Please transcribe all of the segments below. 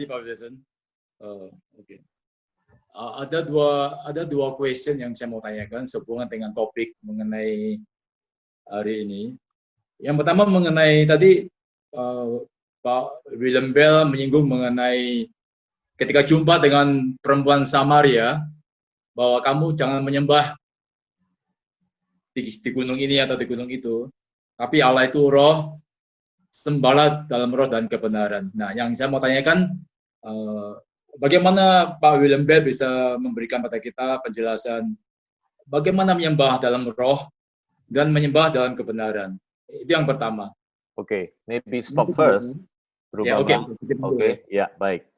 kasih Pak Wilson. Oke. Ada dua question yang saya mau tanyakan sehubungan dengan topik mengenai hari ini. Yang pertama mengenai tadi Pak William Bell menyinggung mengenai ketika jumpa dengan perempuan Samaria bahwa kamu jangan menyembah di gunung ini atau di gunung itu, tapi Allah itu roh, sembahlah dalam roh dan kebenaran. Nah, yang saya mau tanyakan, bagaimana Pak William Bell bisa memberikan pada kita penjelasan bagaimana menyembah dalam roh dan menyembah dalam kebenaran. Itu yang pertama. Okay, maybe stop first. Ya, oke. Okay, yeah, baik.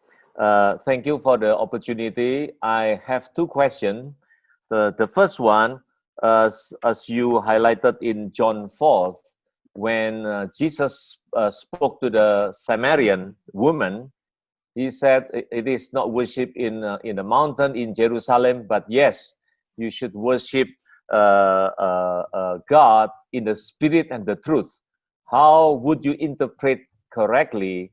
Thank you for the opportunity. I have two questions. The first one, as you highlighted in John 4, when Jesus spoke to the Samaritan woman, he said it is not worship in the mountain in Jerusalem, but yes, you should worship God in the spirit and the truth. How would you interpret correctly?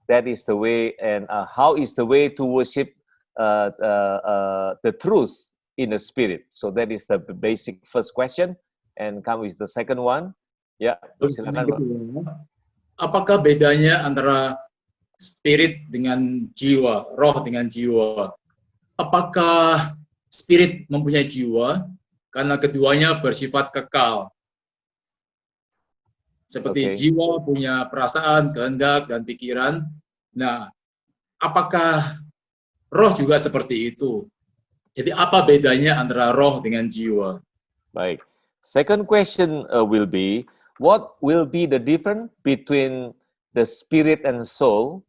That is the way, and how is the way to worship the truth in the spirit? So that is the basic first question, and come with the second one. Ya, silakan, Pak. Apakah bedanya antara spirit dengan jiwa, roh dengan jiwa? Apakah spirit mempunyai jiwa? Karena keduanya bersifat kekal. Seperti jiwa punya perasaan, kehendak, dan pikiran. Nah, apakah roh juga seperti itu? Jadi apa bedanya antara roh dengan jiwa? Baik. Second question will be, what will be the difference between the spirit and soul?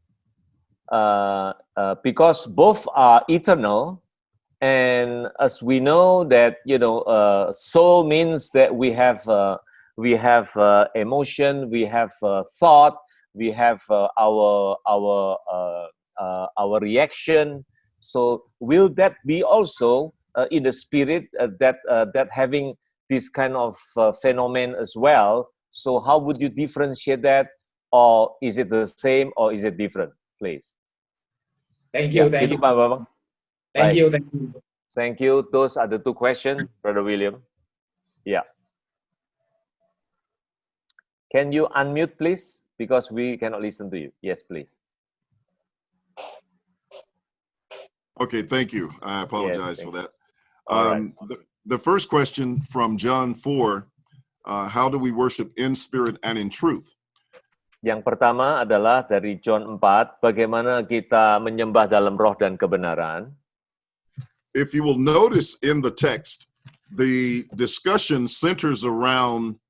Because both are eternal, and as we know that soul means that we have emotion, we have thought, we have our reaction. So will that be also in the spirit that having this kind of phenomenon as well? So how would you differentiate that, or is it the same, or is it different, please? Thank you, thank you, Pak Bambang. Thank you. Thank you. Those are the two questions, Brother William. Yeah. Can you unmute, please? Because we cannot listen to you. Yes, please. Okay, thank you. I apologize for that. Right. The first question from John 4, how do we worship in spirit and in truth? Yang pertama adalah dari John 4, bagaimana kita menyembah dalam roh dan kebenaran. If you will notice in the text, the discussion centers around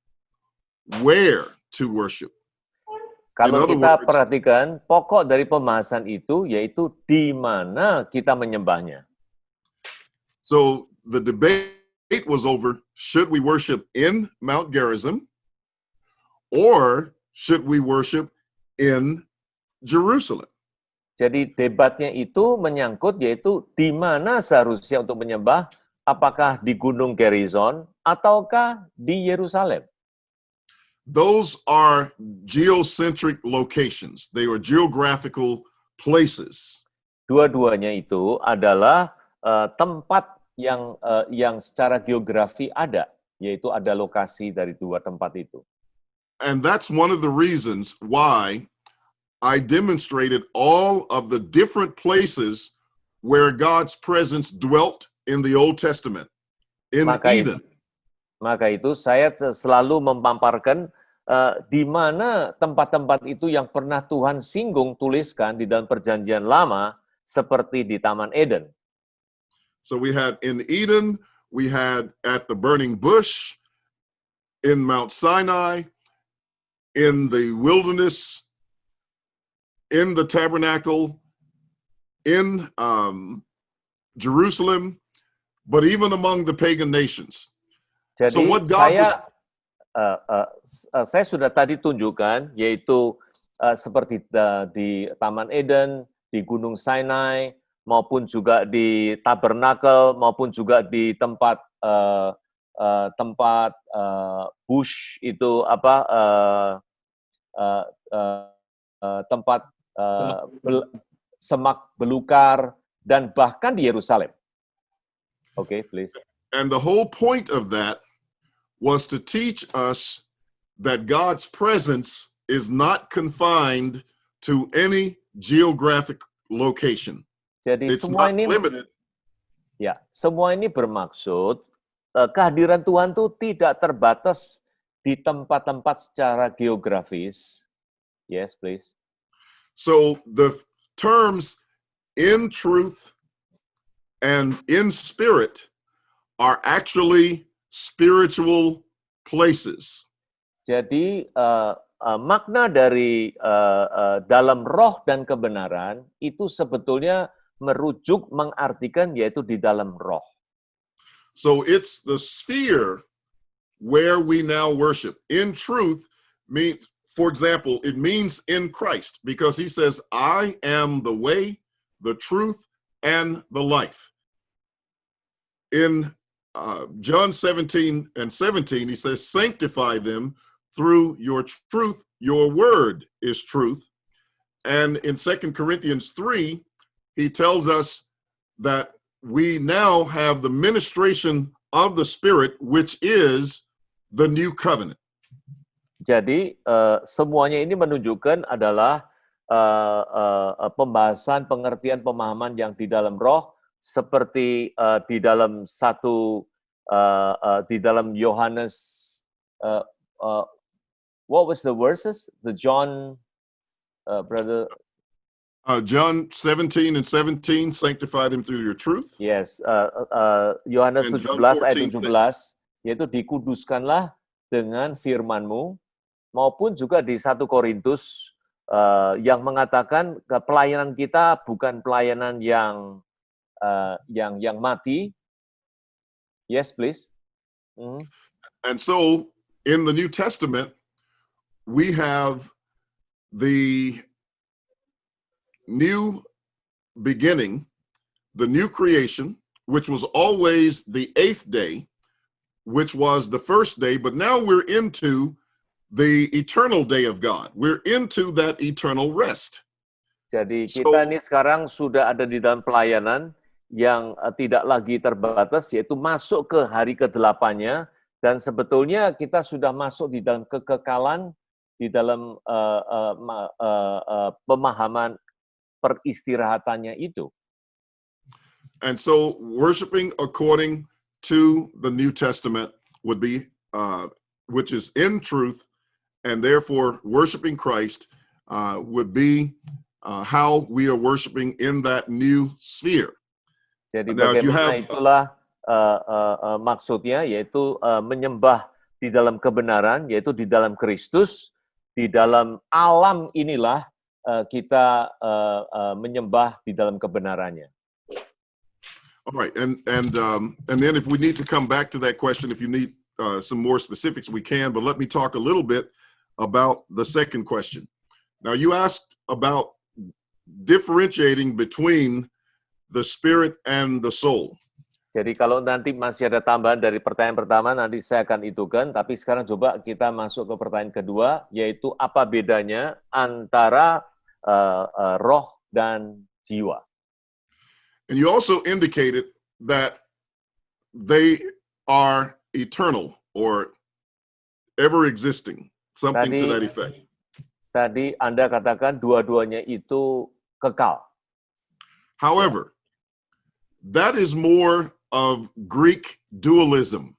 where to worship. Kalau kita perhatikan, pokok dari pembahasan itu yaitu di mana kita menyembahnya. So the debate was over, should we worship in Mount Gerizim or should we worship in Jerusalem? Jadi debatnya itu menyangkut yaitu di mana seharusnya untuk menyembah, apakah di Gunung Gerizim ataukah di Yerusalem. Those are geocentric locations. They are geographical places. Dua-duanya itu adalah tempat yang secara geografi ada, yaitu ada lokasi dari dua tempat itu. And that's one of the reasons why I demonstrated all of the different places where God's presence dwelt in the Old Testament, in Eden. Maka itu saya selalu memaparkan di mana tempat-tempat itu yang pernah Tuhan singgung tuliskan di dalam Perjanjian Lama seperti di Taman Eden. So we had in Eden, we had at the burning bush, in Mount Sinai, in the wilderness, in the tabernacle, in Jerusalem, but even among the pagan nations. Jadi so what saya sudah tadi tunjukkan, yaitu seperti di Taman Eden, di Gunung Sinai, maupun juga di Tabernakel, maupun juga di tempat bush itu tempat semak belukar, dan bahkan di Yerusalem. Okay, please. And the whole point of that was to teach us that God's presence is not confined to any geographic location. Jadi It's semua not ini limited. ya, semua ini bermaksud kehadiran Tuhan itu tidak terbatas di tempat-tempat secara geografis. Yes, please. So the terms in truth and in spirit are actually spiritual places. Jadi makna dari dalam roh dan kebenaran itu sebetulnya merujuk mengartikan yaitu di dalam roh. So it's the sphere where we now worship. In truth means, for example, it means in Christ, because he says, I am the way, the truth, and the life. In John 17:17, he says, sanctify them through your truth. Your word is truth. And in 2 Corinthians 3, he tells us that we now have the ministration of the Spirit, which is the new covenant. Jadi semuanya ini menunjukkan adalah pembahasan, pengertian, pemahaman yang di dalam roh, seperti di dalam di dalam Yohanes, what was the verses? The John, brother. John 17:17, sanctify them through your truth. Yes, Yohanes And 17 John ayat 14:6. 17, yaitu dikuduskanlah dengan firman-Mu, maupun juga di 1 Korintus yang mengatakan pelayanan kita bukan pelayanan yang mati. Yes, please. And so in the New Testament, we have the new beginning, the new creation, which was always the 8th day, which was the first day, but now we're into the eternal day of God. We're into that eternal rest. Jadi kita ini sekarang sudah ada di dalam pelayanan yang tidak lagi terbatas, yaitu masuk ke hari ke-8-nya, dan sebetulnya kita sudah masuk di dalam kekekalan, di dalam pemahaman peristirahatannya itu. And so worshiping according to the New Testament would be, which is in truth, and therefore worshiping Christ would be how we are worshiping in that new sphere. Jadi Now, if you bagaimana have, itulah maksudnya, yaitu menyembah di dalam kebenaran, yaitu di dalam Kristus, di dalam alam inilah kita menyembah di dalam kebenarannya. all right, and then if we need to come back to that question, if you need some more specifics, we can. But let me talk a little bit about the second question. Now, you asked about differentiating between the spirit and the soul. Jadi kalau nanti masih ada tambahan dari pertanyaan pertama, nanti saya akan itukan. Tapi sekarang coba kita masuk ke pertanyaan kedua, yaitu apa bedanya antara roh dan jiwa. And you also indicated that they are eternal or ever existing, something to that effect. Tadi Anda katakan dua-duanya itu kekal. However, that is more of Greek dualism.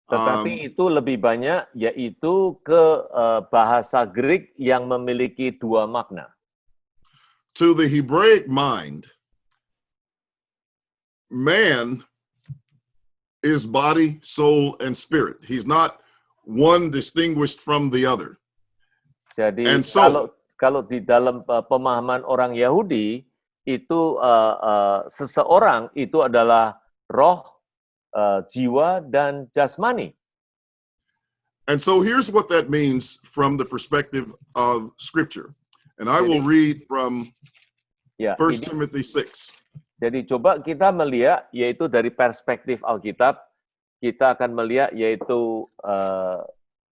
Tetapi itu lebih banyak, yaitu ke bahasa Greek yang memiliki dua makna. To the Hebraic mind, man is body, soul, and spirit. He's not one distinguished from the other. Jadi And so, kalau di dalam pemahaman orang Yahudi, itu seseorang itu adalah roh, jiwa, dan jasmani. and so here's what that means from the perspective of Scripture. And I will read from 1 Timothy 6. Jadi coba kita melihat, yaitu dari perspektif Alkitab, kita akan melihat yaitu,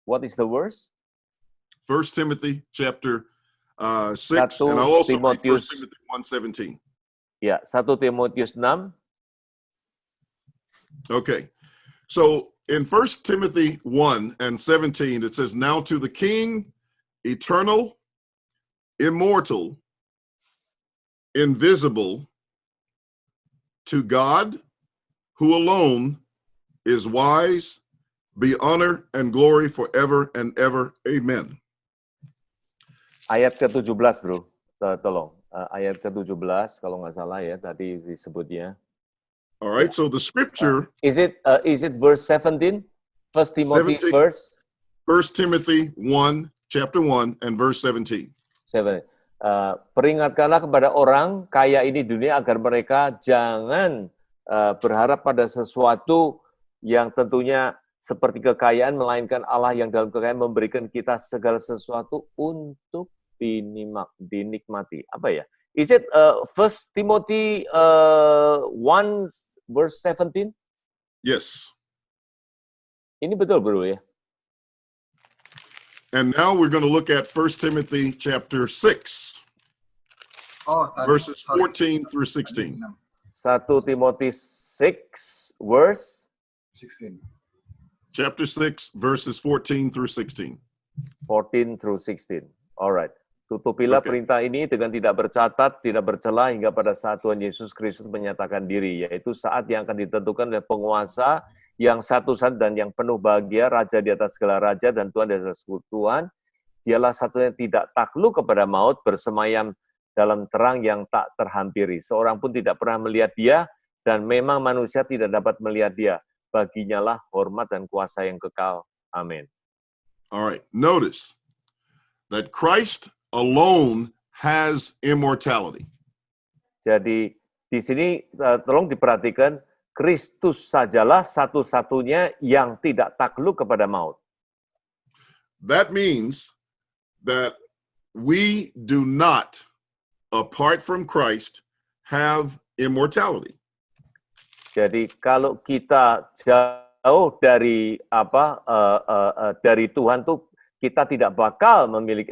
what is the verse? 1 Timothy chapter 6, and 1 I'll also read 1 Timotius, Timothy 1:17. ya, 1 Timotius 6. Okay. So in 1 Timothy 1:17, it says, "Now to the King, eternal, immortal, invisible, to God, who alone is wise, be honor and glory forever and ever. Amen." Ayat ke-17, bro. Tolong. Ayat ke-17, kalau nggak salah ya, tadi disebutnya. All right. So the scripture, Is it verse 17? 1 Timothy 17, verse 1 Timothy 1, chapter 1, and verse 17. 7. Peringatkanlah kepada orang kaya ini dunia agar mereka jangan berharap pada sesuatu yang tentunya seperti kekayaan, melainkan Allah yang dalam kekayaan memberikan kita segala sesuatu untuk dinikmati. Apa ya? Is it 1 Timothy 1 verse 17? Yes. Ini betul, bro ya? And now we're going to look at 1 Timothy chapter 6, Oh, tadi, verses sorry. 14 through 16. 1 Timothy 6 verse 16. Chapter 6, verses 14 through 16. 14 through 16. Alright. Tutupilah Okay. perintah ini dengan tidak bercatat, tidak bercela hingga pada saat Tuhan Yesus Kristus menyatakan diri, yaitu saat yang akan ditentukan oleh penguasa yang satu-satu dan yang penuh bahagia, Raja di atas segala raja dan Tuhan di atas Tuhan. Dialah satunya tidak takluk kepada maut, bersemayam dalam terang yang tak terhampiri. Seorang pun tidak pernah melihat dia, dan memang manusia tidak dapat melihat dia. Baginya lah hormat dan kuasa yang kekal. Amin. All right. Notice that Christ alone has immortality. Jadi di sini tolong diperhatikan, Kristus sajalah satu-satunya yang tidak takluk kepada maut. That means that we do not, apart from Christ, have immortality. Jadi kalau kita jauh dari dari Tuhan tuh kita tidak bakal memiliki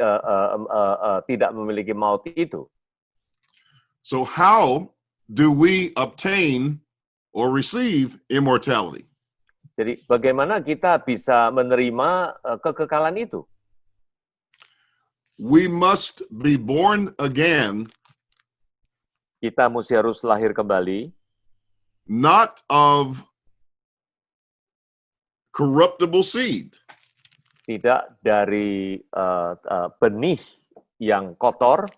tidak memiliki maut itu. So how do we obtain or receive immortality? Jadi bagaimana kita bisa menerima kekekalan itu? We must be born again, Kita mesti harus lahir kembali, not of corruptible seed. tidak dari benih yang kotor.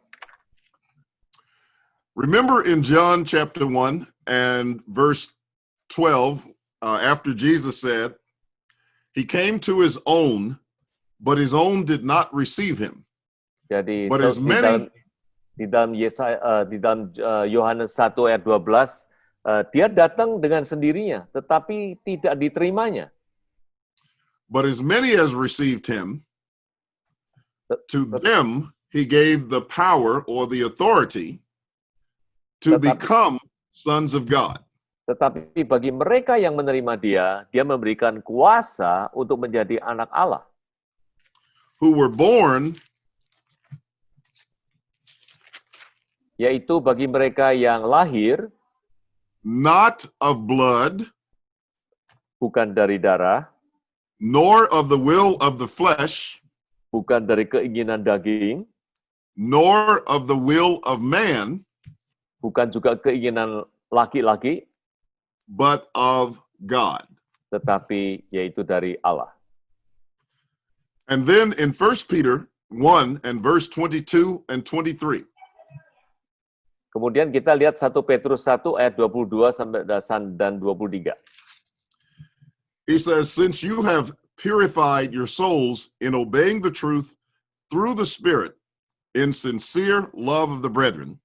Remember in John chapter 1 and verse 12, after Jesus said, "He came to his own, but his own did not receive him." Jadi But as many, di dalam Yohanes 1 ayat 12, dia datang dengan sendirinya, tetapi tidak diterimanya. but as many as received him, to them he gave the power or the authority to become sons of God. Tetapi bagi mereka yang menerima dia memberikan kuasa untuk menjadi anak Allah, Who were born yaitu bagi mereka yang lahir not of blood, bukan dari darah, nor of the will of the flesh, bukan dari keinginan daging, nor of the will of man, bukan juga keinginan laki-laki, but of God. tetapi yaitu dari Allah. And then in 1 Peter 1 and verse 22 and 23, Kemudian kita lihat 1 Petrus 1 ayat 22 sampai dan 23. he says, "Since you have purified your souls in obeying the truth through the Spirit in sincere love of the brethren,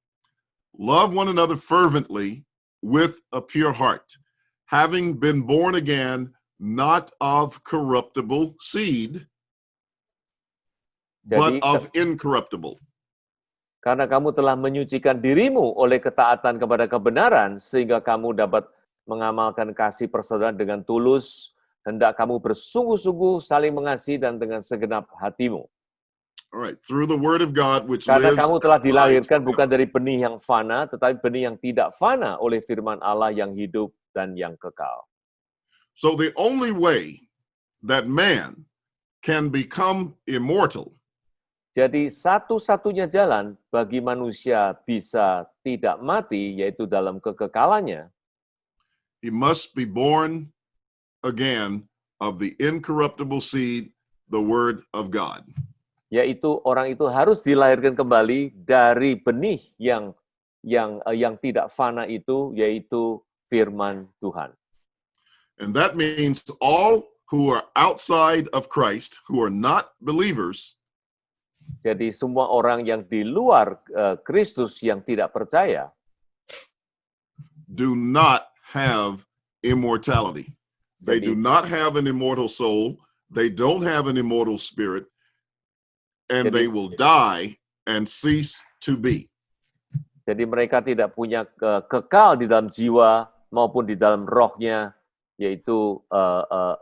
love one another fervently with a pure heart, having been born again, not of corruptible seed, but Jadi, of incorruptible." karena kamu telah menyucikan dirimu oleh ketaatan kepada kebenaran, sehingga kamu dapat mengamalkan kasih persaudaraan dengan tulus, hendak kamu bersungguh-sungguh saling mengasihi dan dengan segenap hatimu. All right, through the word of God which Karena lives kamu and telah abides dilahirkan forever. bukan dari benih yang fana, tetapi benih yang tidak fana oleh firman Allah yang hidup dan yang kekal. So the only way that man can become immortal Jadi satu-satunya jalan bagi manusia bisa tidak mati, yaitu dalam kekekalannya, he must be born again of the incorruptible seed, the word of God. yaitu orang itu harus dilahirkan kembali dari benih yang tidak fana itu, yaitu firman Tuhan. And that means all who are outside of Christ, who are not believers, Jadi semua orang yang di luar Kristus yang tidak percaya, do not have immortality. They do Jadi- not have an immortal soul. They don't have an immortal spirit. And Jadi- they will die and cease to be. jadi mereka tidak punya kekal di dalam jiwa maupun di dalam rohnya, yaitu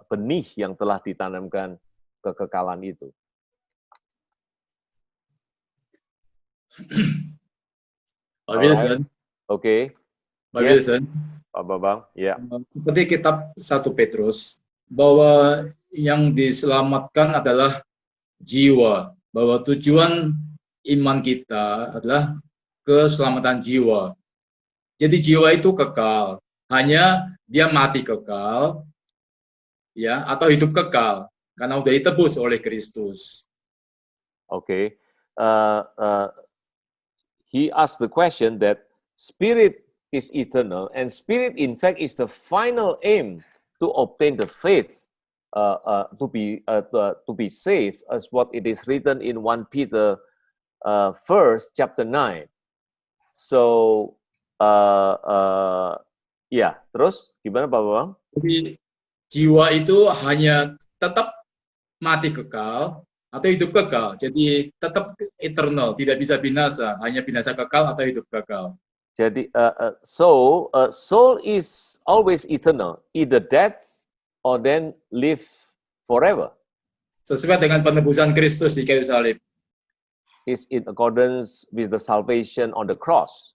benih yang telah ditanamkan kekekalan itu. Pak Wilson, Oke, Pak Yes. Wilson, Pak Babang, ya. seperti kitab 1 Petrus, bahwa yang diselamatkan adalah jiwa, bahwa tujuan iman kita adalah keselamatan jiwa. Jadi jiwa itu kekal, hanya dia mati kekal, ya, atau hidup kekal, karena sudah ditebus oleh Kristus. Okay. He asked the question that spirit is eternal, and spirit, in fact, is the final aim to obtain the faith, to be saved, as what it is written in 1 Peter, verse chapter 9. So, ya, terus gimana Pak Bambang? Jadi jiwa itu hanya tetap mati kekal atau hidup kekal. Jadi tetap eternal, tidak bisa binasa, hanya binasa kekal atau hidup kekal. Jadi, soul is always eternal, either death or then live forever. Sesuai dengan penebusan Kristus di kayu salib. Is in accordance with the salvation on the cross.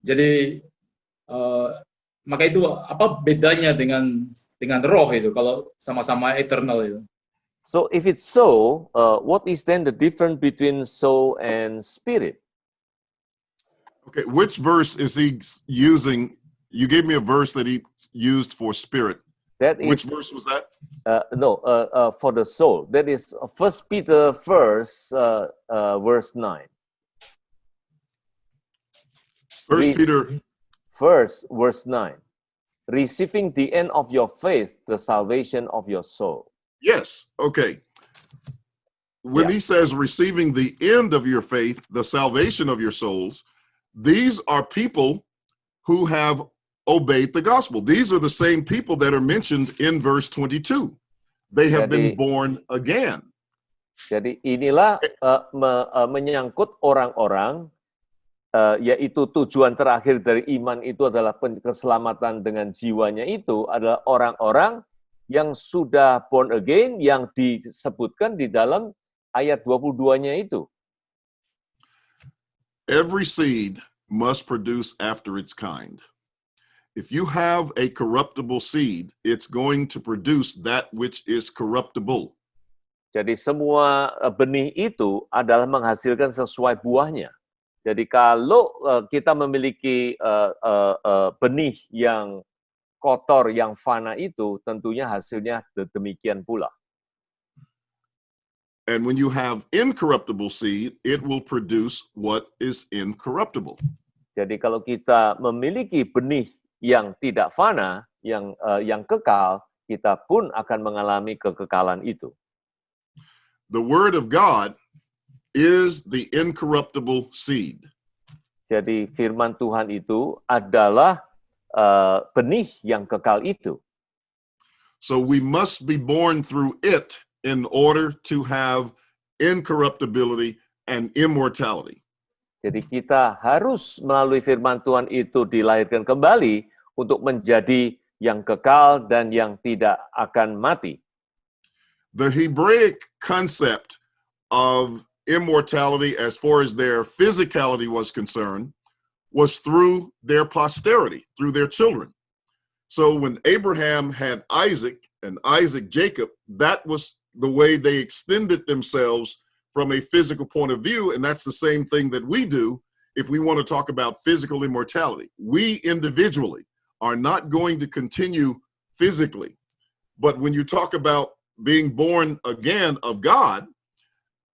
Jadi maka itu apa bedanya dengan roh itu kalau sama-sama eternal itu? So if it's so, what is then the difference between soul and spirit? Okay, which verse is he using? You gave me a verse that he used for spirit. That Which is verse was that? for the soul. That is 1 Peter verse 9. First Read- Peter. Verse 9. Receiving the end of your faith, the salvation of your soul. Yes. Okay. When Yeah. he says receiving the end of your faith, the salvation of your souls, these are people who have obeyed the gospel. These are the same people that are mentioned in verse 22. They have been Jadi- born again. Jadi inilah menyangkut orang-orang, yaitu tujuan terakhir dari iman itu adalah keselamatan dengan jiwanya, itu adalah orang-orang yang sudah born again, yang disebutkan di dalam ayat 22-nya itu. Every seed must produce after its kind. If you have a corruptible seed, it's going to produce that which is corruptible. Jadi semua benih itu adalah menghasilkan sesuai buahnya. Jadi kalau kita memiliki benih yang kotor, yang fana itu, tentunya hasilnya demikian pula. And when you have incorruptible seed, it will produce what is incorruptible. Jadi kalau kita memiliki benih yang tidak fana, yang kekal, kita pun akan mengalami kekekalan itu. The word of God is the incorruptible seed. Jadi firman Tuhan itu adalah benih yang kekal itu. So we must be born through it in order to have incorruptibility and immortality. Jadi kita harus melalui firman Tuhan itu dilahirkan kembali untuk menjadi yang kekal dan yang tidak akan mati. The Hebraic concept of immortality as far as their physicality was concerned was through their posterity, through their children. So when Abraham had Isaac and Isaac Jacob, that was the way they extended themselves from a physical point of view. And that's the same thing that we do if we want to talk about physical immortality. We individually are not going to continue physically. But when you talk about being born again of God,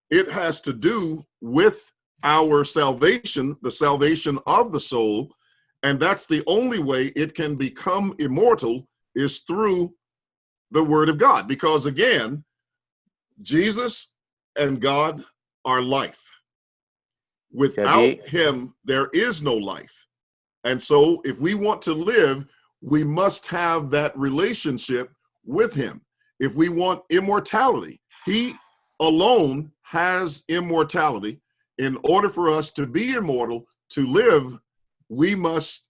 it has to do with our salvation, the salvation of the soul. And that's the only way it can become immortal, is through the word of God. Because again, Jesus and God are life. Without him, there is no life. And so if we want to live, we must have that relationship with him. If we want immortality, he alone has immortality. In order for us to be immortal, to live, we must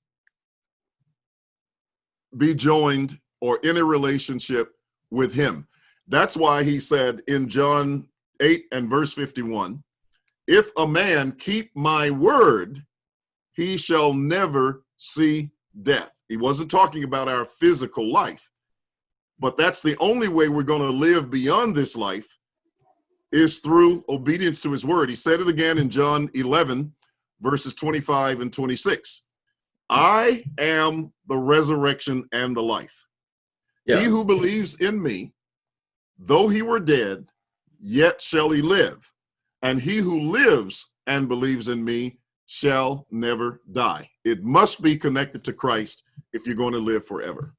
be joined or in a relationship with him. That's why he said in John 8 and verse 51, if a man keep my word, he shall never see death. He wasn't talking about our physical life, but that's the only way we're going to live beyond this life, is through obedience to his word. He said it again in John 11, verses 25 and 26. I am the resurrection and the life. Yeah. He who believes in me, though he were dead, yet shall he live. And he who lives and believes in me shall never die. It must be connected to Christ if you're going to live forever.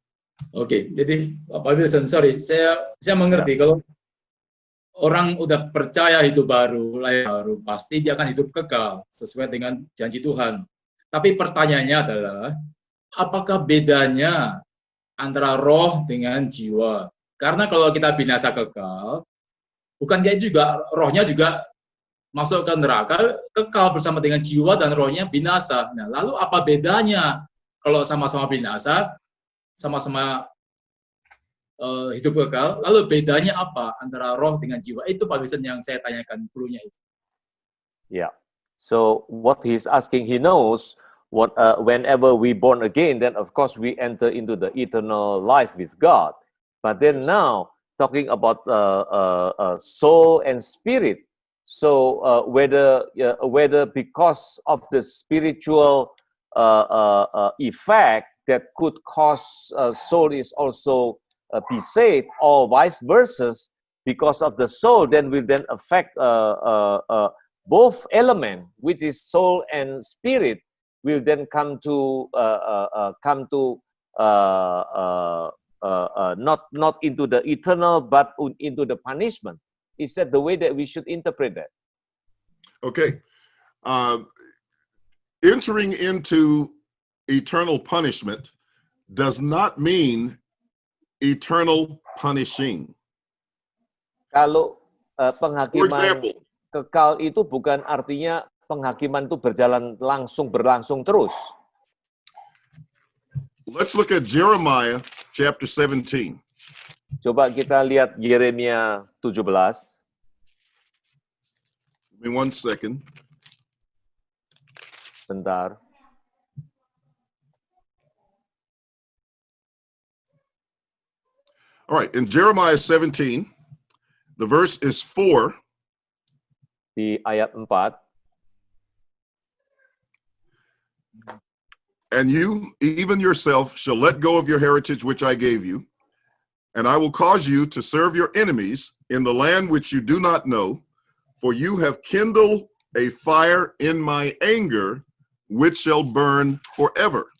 Oke, jadi Pak Wilson, sorry, saya mengerti kalau orang udah percaya hidup baru, lahir baru, pasti dia akan hidup kekal sesuai dengan janji Tuhan. Tapi pertanyaannya adalah, apakah bedanya antara roh dengan jiwa? Karena kalau kita binasa kekal, bukannya juga rohnya juga masuk ke neraka, kekal bersama dengan jiwa dan rohnya binasa. Nah, lalu apa bedanya kalau sama-sama binasa, sama-sama hidup kekal, lalu bedanya apa antara roh dengan jiwa? Itu Pak Wilson yang saya tanyakan dulunya itu. Yeah. So what he's asking, he knows what whenever we born again, then of course we enter into the eternal life with God. But then now talking about soul and spirit. So whether because of the spiritual effect that could cause soul is also be saved, or vice versa, because of the soul, then will then affect both element, which is soul and spirit, will then come to not into the eternal, but into the punishment. Is that the way that we should interpret that? Okay. Entering into eternal punishment does not mean eternal punishing. Kalau For penghakiman example, kekal itu bukan artinya penghakiman itu berlangsung terus. let's look at Jeremiah chapter 17. Coba kita lihat Yeremia 17. Give me 1 second. Bentar. All right, in Jeremiah 17, the verse is 4. Di ayat 4. And you, even yourself, shall let go of your heritage which I gave you, and I will cause you to serve your enemies in the land which you do not know, for you have kindled a fire in my anger, which shall burn forever.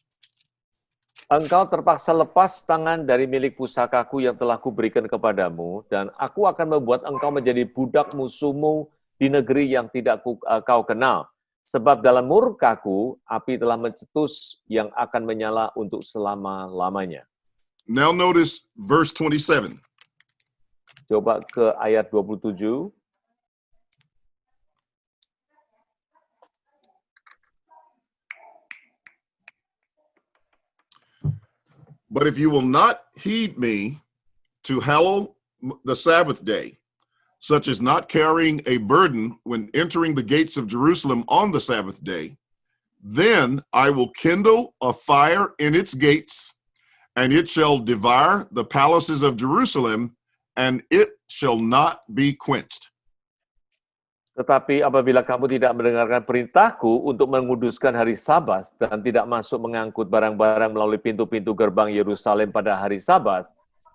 Engkau terpaksa lepas tangan dari milik pusakaku yang telah kuberikan kepadamu, dan aku akan membuat engkau menjadi budak musuhmu di negeri yang tidak kau kenal. Sebab dalam murkaku, api telah mencetus yang akan menyala untuk selama-lamanya. Now notice verse 27. Coba ke ayat 27. But if you will not heed me to hallow the Sabbath day, such as not carrying a burden when entering the gates of Jerusalem on the Sabbath day, then I will kindle a fire in its gates, and it shall devour the palaces of Jerusalem, and it shall not be quenched. Tetapi apabila kamu tidak mendengarkan perintahku untuk menguduskan hari Sabat dan tidak masuk mengangkut barang-barang melalui pintu-pintu gerbang Yerusalem pada hari Sabat,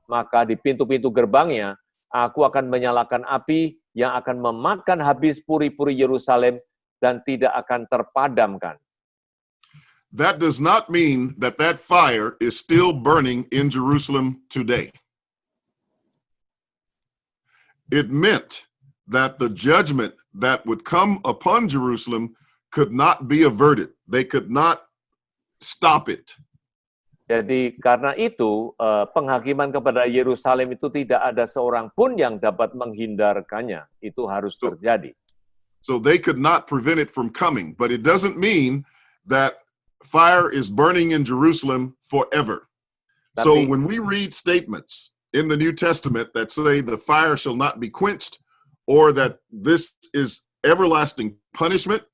maka di pintu-pintu gerbangnya aku akan menyalakan api yang akan memakan habis puri-puri Yerusalem dan tidak akan terpadamkan. That does not mean that that fire is still burning in Jerusalem today. It meant that the judgment that would come upon Jerusalem could not be averted. They could not stop it. Jadi karena itu penghakiman kepada Yerusalem itu tidak ada seorang pun yang dapat menghindarkannya. Itu harus terjadi. So they could not prevent it from coming, but it doesn't mean that fire is burning in Jerusalem forever. So when we read statements in the New Testament that say the fire shall not be quenched, or that this is everlasting punishment,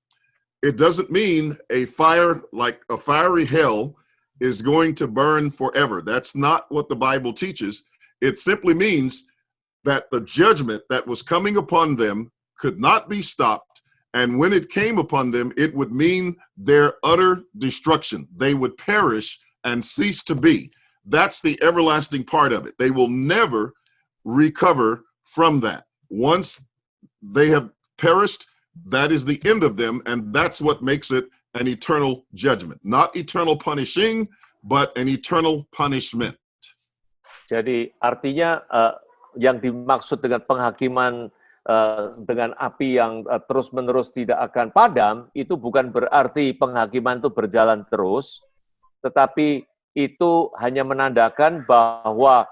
it doesn't mean a fire like a fiery hell is going to burn forever. That's not what the Bible teaches. It simply means that the judgment that was coming upon them could not be stopped, and when it came upon them, it would mean their utter destruction. They would perish and cease to be. That's the everlasting part of it. They will never recover from that. Once they have perished, that is the end of them, and that's what makes it an eternal judgment. Not eternal punishing, but an eternal punishment. Jadi artinya yang dimaksud dengan penghakiman dengan api yang terus-menerus tidak akan padam, itu bukan berarti penghakiman itu berjalan terus, tetapi itu hanya menandakan bahwa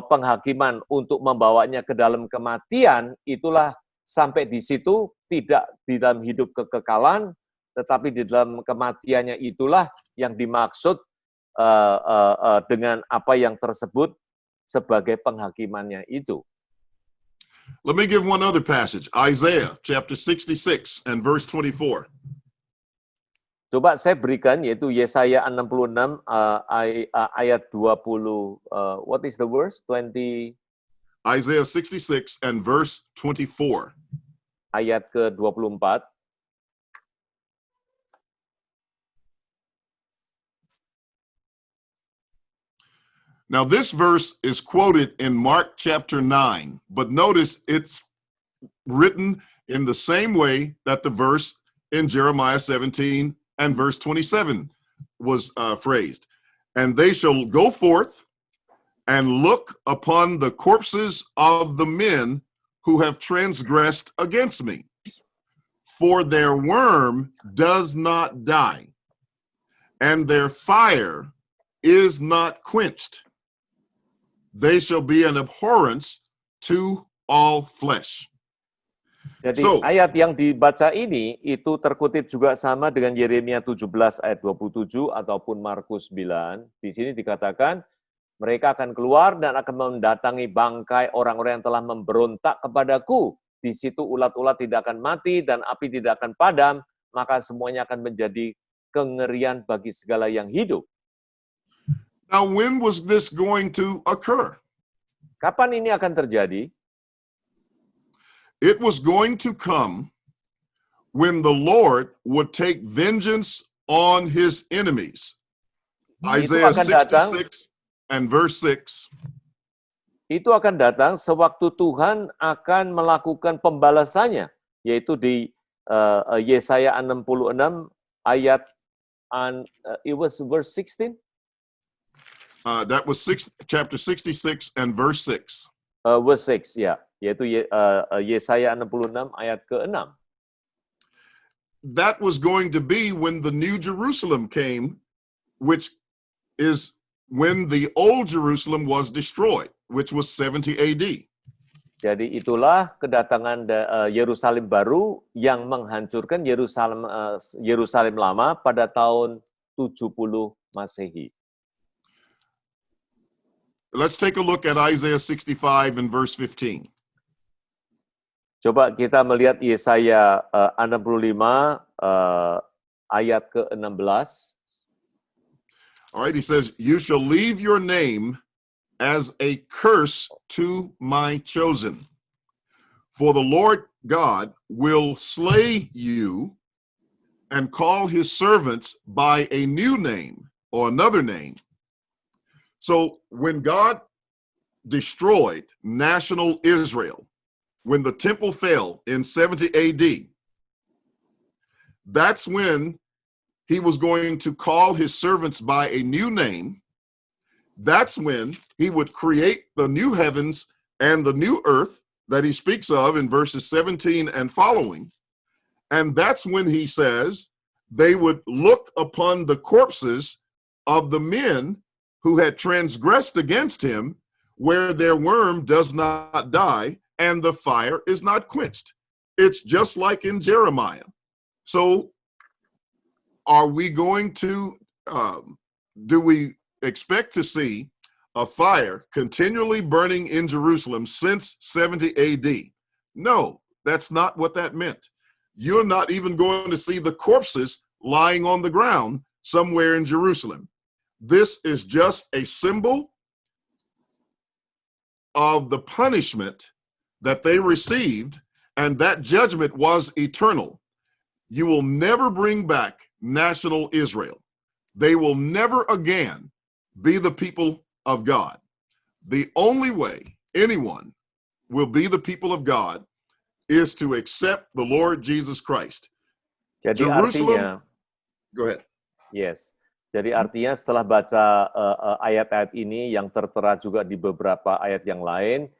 penghakiman untuk membawanya ke dalam kematian, itulah sampai di situ, tidak di dalam hidup kekekalan, tetapi di dalam kematiannya itulah yang dimaksud dengan apa yang tersebut sebagai penghakimannya itu. Let me give one other passage, Isaiah chapter 66 and verse 24. Coba saya berikan, yaitu Yesaya 66 ayat 20, what is the verse? 20. Isaiah 66 and verse 24. Ayat ke-24. Now this verse is quoted in Mark chapter 9, but notice it's written in the same way that the verse in Jeremiah 17 and verse 27 was phrased. And they shall go forth and look upon the corpses of the men who have transgressed against me. For their worm does not die, and their fire is not quenched. They shall be an abhorrence to all flesh. Jadi ayat yang dibaca ini itu terkutip juga sama dengan Yeremia 17 ayat 27 ataupun Markus 9. Di sini dikatakan mereka akan keluar dan akan mendatangi bangkai orang-orang yang telah memberontak kepadaku. Di situ ulat-ulat tidak akan mati dan api tidak akan padam, maka semuanya akan menjadi kengerian bagi segala yang hidup. Now, when was this going to occur? Kapan ini akan terjadi? It was going to come when the Lord would take vengeance on his enemies. Isaiah 66 and verse 6. Itu akan datang sewaktu Tuhan akan melakukan pembalasannya, yaitu di Yesaya 66 ayat it was verse 16. That was chapter 66 and verse 6. Verse 6, ya, yaitu Yesaya 66 ayat ke-6. That was going to be when the New Jerusalem came, which is when the old Jerusalem was destroyed, which was 70 AD. Jadi itulah kedatangan Yerusalem baru yang menghancurkan Yerusalem lama pada tahun 70 Masehi. let's take a look at Isaiah 65 and verse 15. Coba kita melihat Yesaya 65 ayat ke-16. All right, he says, "You shall leave your name as a curse to my chosen. For the Lord God will slay you and call his servants by a new name or another name." So when God destroyed national Israel, when the temple fell in 70 AD, that's when he was going to call his servants by a new name. That's when he would create the new heavens and the new earth that he speaks of in verses 17 and following. And that's when he says they would look upon the corpses of the men who had transgressed against him, where their worm does not die and the fire is not quenched. It's just like in Jeremiah. So are we going to, do we expect to see a fire continually burning in Jerusalem since 70 AD? No, that's not what that meant. You're not even going to see the corpses lying on the ground somewhere in Jerusalem. This is just a symbol of the punishment that they received, and that judgment was eternal. You will never bring back national Israel. They will never again be the people of God. The only way anyone will be the people of God is to accept the Lord Jesus Christ. Jadi Jerusalem, artinya, go ahead. yes. Jadi artinya setelah baca ayat-ayat ini yang tertera juga di beberapa ayat yang lain,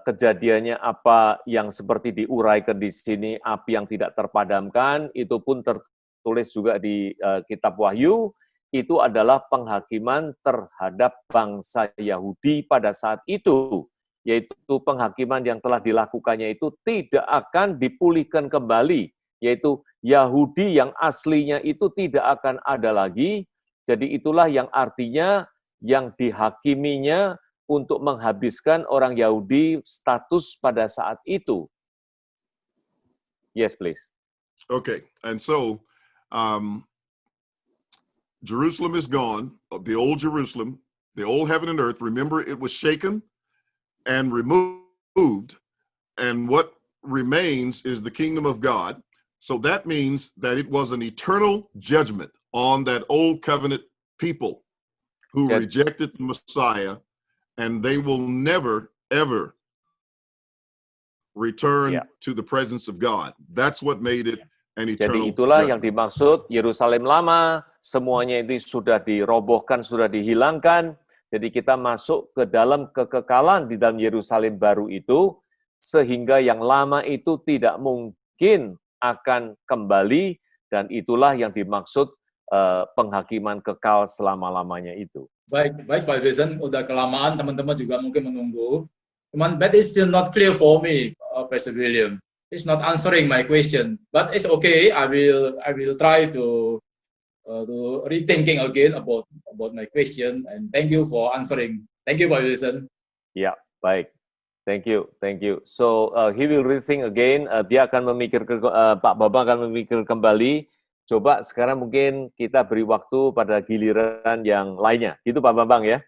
kejadiannya apa yang seperti diuraikan di sini, api yang tidak terpadamkan, itu pun tertulis juga di kitab Wahyu, itu adalah penghakiman terhadap bangsa Yahudi pada saat itu, yaitu penghakiman yang telah dilakukannya itu tidak akan dipulihkan kembali, yaitu Yahudi yang aslinya itu tidak akan ada lagi. Jadi itulah yang artinya yang dihakiminya untuk menghabiskan orang Yahudi status pada saat itu. Yes, please. Okay, and so Jerusalem is gone, the old Jerusalem, the old heaven and earth. Remember, it was shaken and removed, and what remains is the kingdom of God. So that means that it was an eternal judgment on that old covenant people who rejected the Messiah, and they will never, ever return to the presence of God. That's what made it an eternal Jadi itulah yang judgment. dimaksud Yerusalem lama, semuanya itu sudah dirobohkan, sudah dihilangkan. Jadi kita masuk ke dalam kekekalan di dalam Yerusalem baru itu, sehingga yang lama itu tidak mungkin akan kembali, dan itulah yang dimaksud penghakiman kekal selama-lamanya itu. Baik Pak Wilson, udah kelamaan teman-teman juga mungkin menunggu. Cuman that is still not clear for me, Pastor William. It's not answering my question, but it's okay. I will try to rethinking again about my question, and thank you for answering. Thank you, Pak Wilson. Ya, baik. Thank you. So he will rethink again. Dia akan memikir, Pak Bambang akan memikir kembali. Coba sekarang mungkin kita beri waktu pada giliran yang lainnya. Gitu Pak Bambang ya.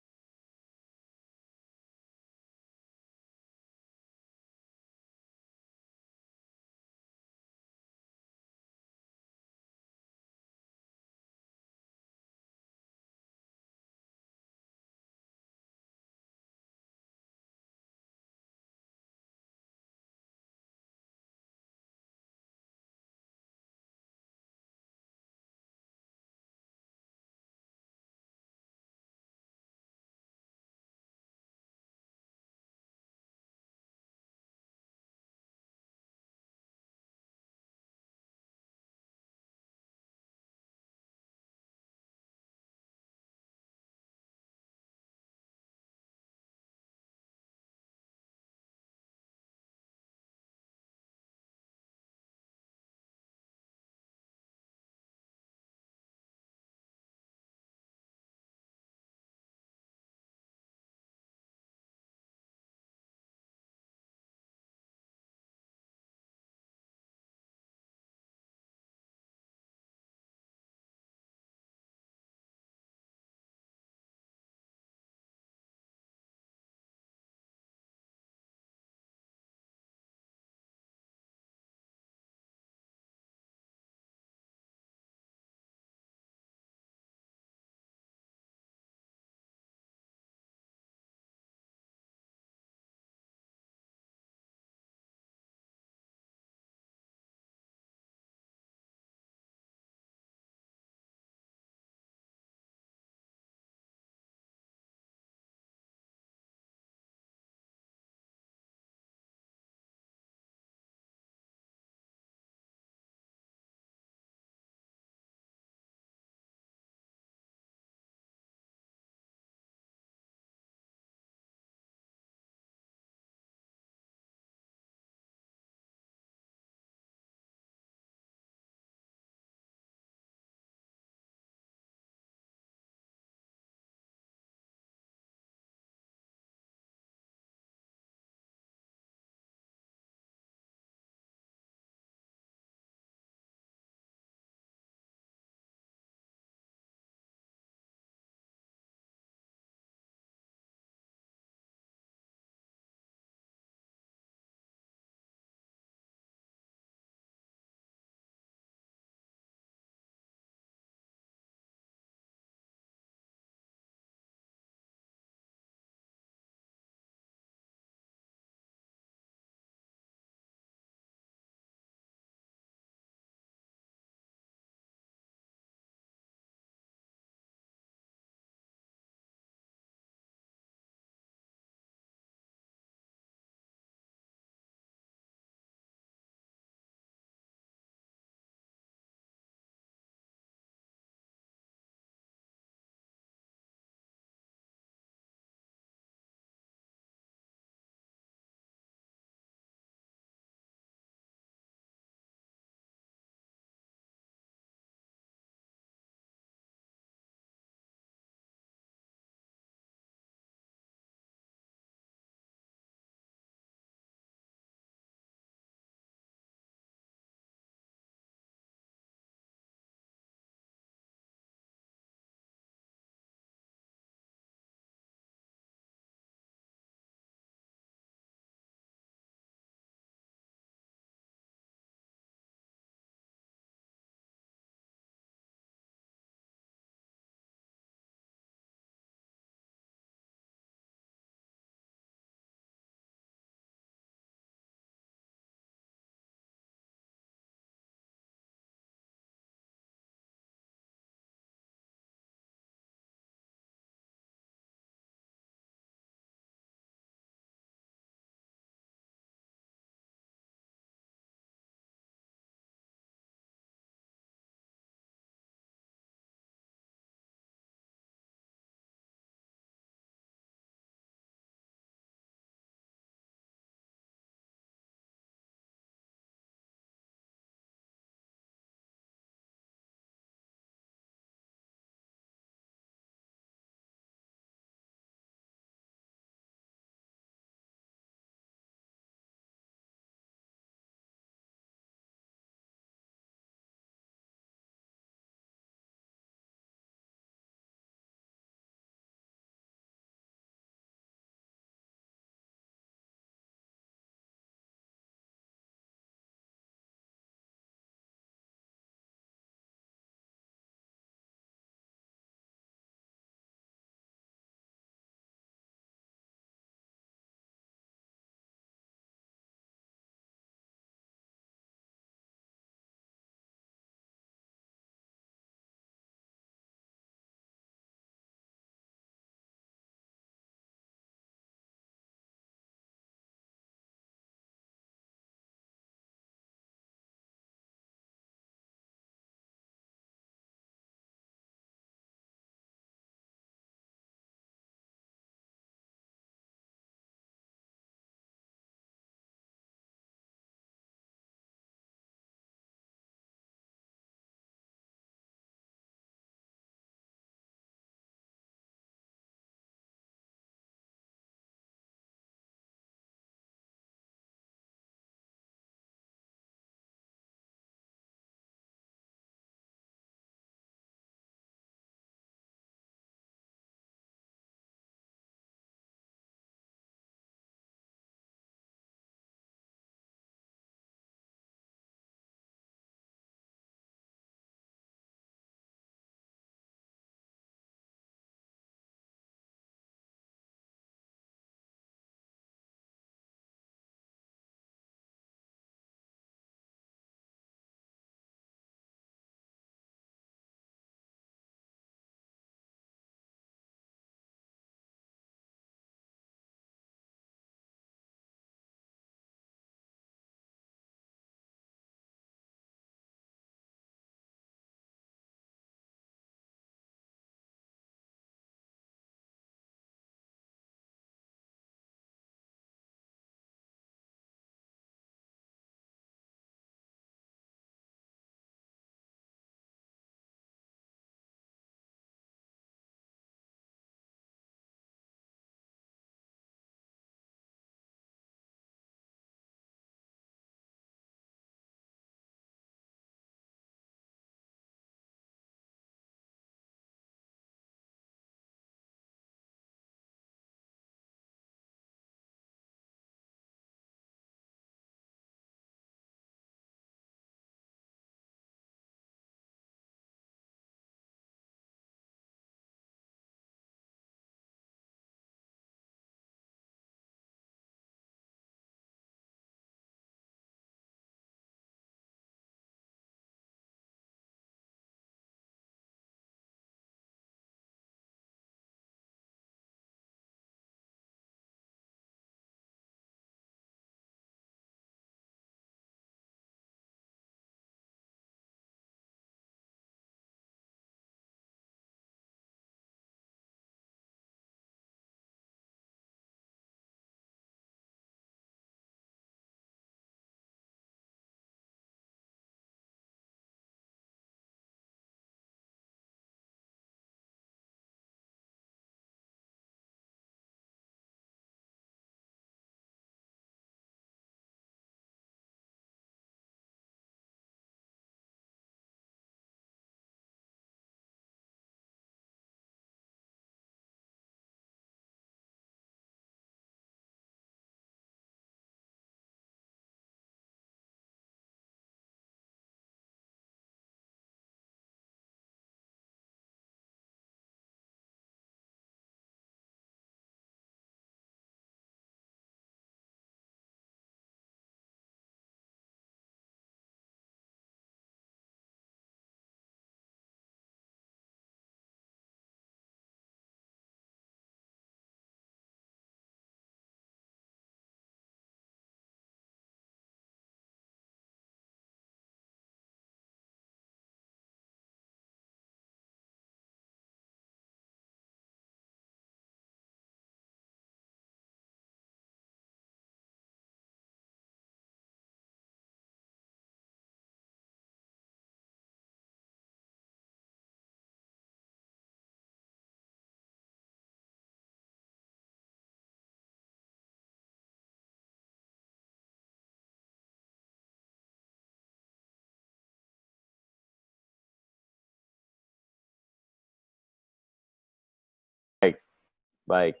Baik.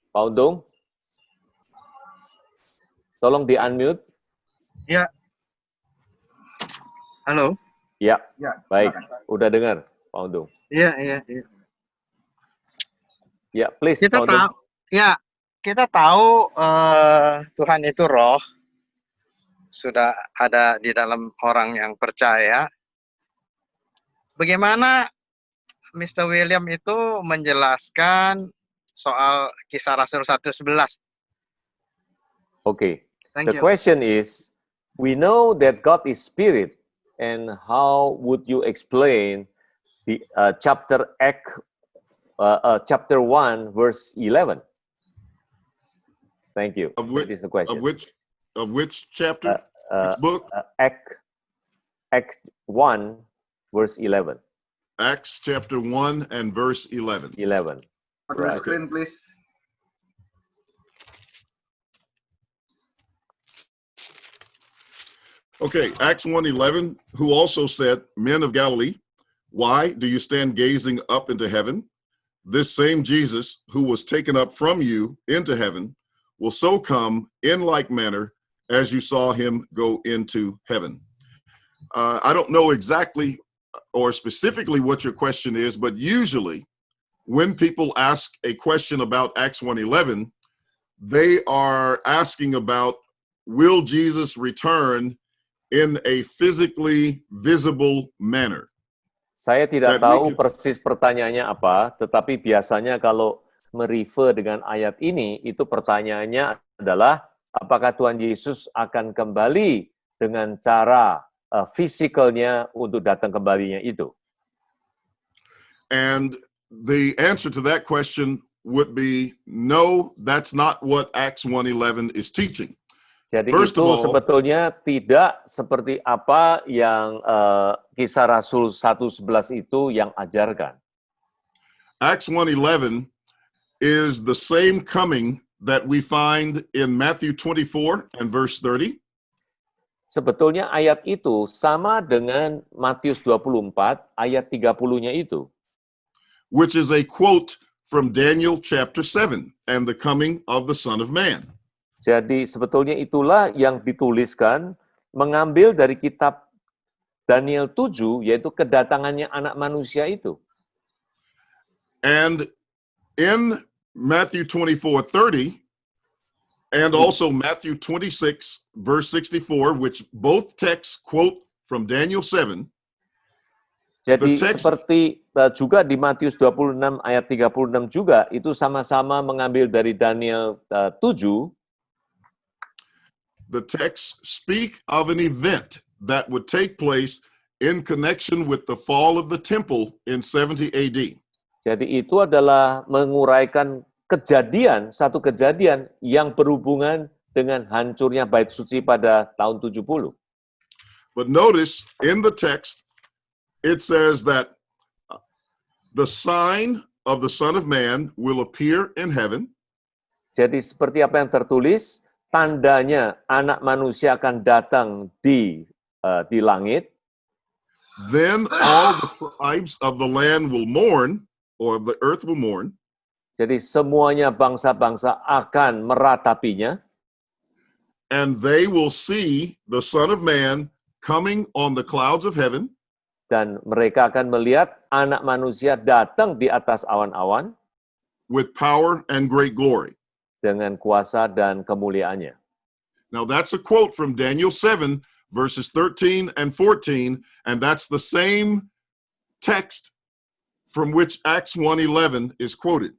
Pak Untung, tolong di-unmute. Ya. Halo. Ya, Ya, baik. silakan. Udah dengar, Pak Untung. Iya. Ya, please, Kita Pak Untung. tahu, ya, kita tahu Tuhan itu roh, sudah ada di dalam orang yang percaya. Bagaimana Mr. William itu menjelaskan soal Kisah Rasul 1:11? Okay. Thank The you. question is, we know that God is spirit, and how would you explain the chapter 1, verse 11? Thank you. Of which, That is the question. of which chapter? Which book? Act 1, verse 11. Acts chapter 1 and verse 11. 11. On the Right. screen, please. Okay, Acts 1:11, who also said, Men of Galilee, why do you stand gazing up into heaven? This same Jesus who was taken up from you into heaven will so come in like manner as you saw him go into heaven. I don't know exactly or specifically what your question is, but usually when people ask a question about Acts 1:11, they are asking about, will Jesus return in a physically visible manner? Saya tidak That we tahu could- persis pertanyaannya apa, tetapi biasanya kalau merefer dengan ayat ini, itu pertanyaannya adalah, apakah Tuhan Yesus akan kembali dengan cara fisikalnya untuk datang kembalinya itu? And the answer to that question would be no, that's not what Acts 1:11 is teaching. Jadi First itu of all- sebetulnya tidak seperti apa yang Kisah Rasul 1:11 itu yang ajarkan. Acts 1:11 is the same coming that we find in Matthew 24 and verse 30. Sebetulnya ayat itu sama dengan Matius 24 ayat 30-nya itu. Which is a quote from Daniel chapter 7 and the coming of the Son of Man. Jadi sebetulnya itulah yang dituliskan mengambil dari kitab Daniel 7, yaitu kedatangannya anak manusia itu. And in Matthew 24:30 and also Matthew 26 verse 64, which both texts quote from Daniel 7, Jadi The text- seperti juga di Matius 26 ayat 36 juga, itu sama-sama mengambil dari Daniel 7, the texts speak of an event that would take place in connection with the fall of the temple in 70 AD. jadi itu adalah menguraikan kejadian, satu kejadian yang berhubungan dengan hancurnya bait suci pada tahun 70. But notice in the text, it says that the sign of the Son of Man will appear in heaven, Jadi seperti apa yang tertulis, tandanya anak manusia akan datang di langit, then all the tribes of the land will mourn, or of the earth will mourn, jadi semuanya bangsa-bangsa akan meratapinya, and they will see the Son of Man coming on the clouds of heaven dan mereka akan melihat anak manusia datang di atas awan-awan with power and great glory. dengan kuasa dan kemuliaannya. Now that's a quote from Daniel 7, verses 13 and 14, and that's the same text from which Acts 1:11 is quoted.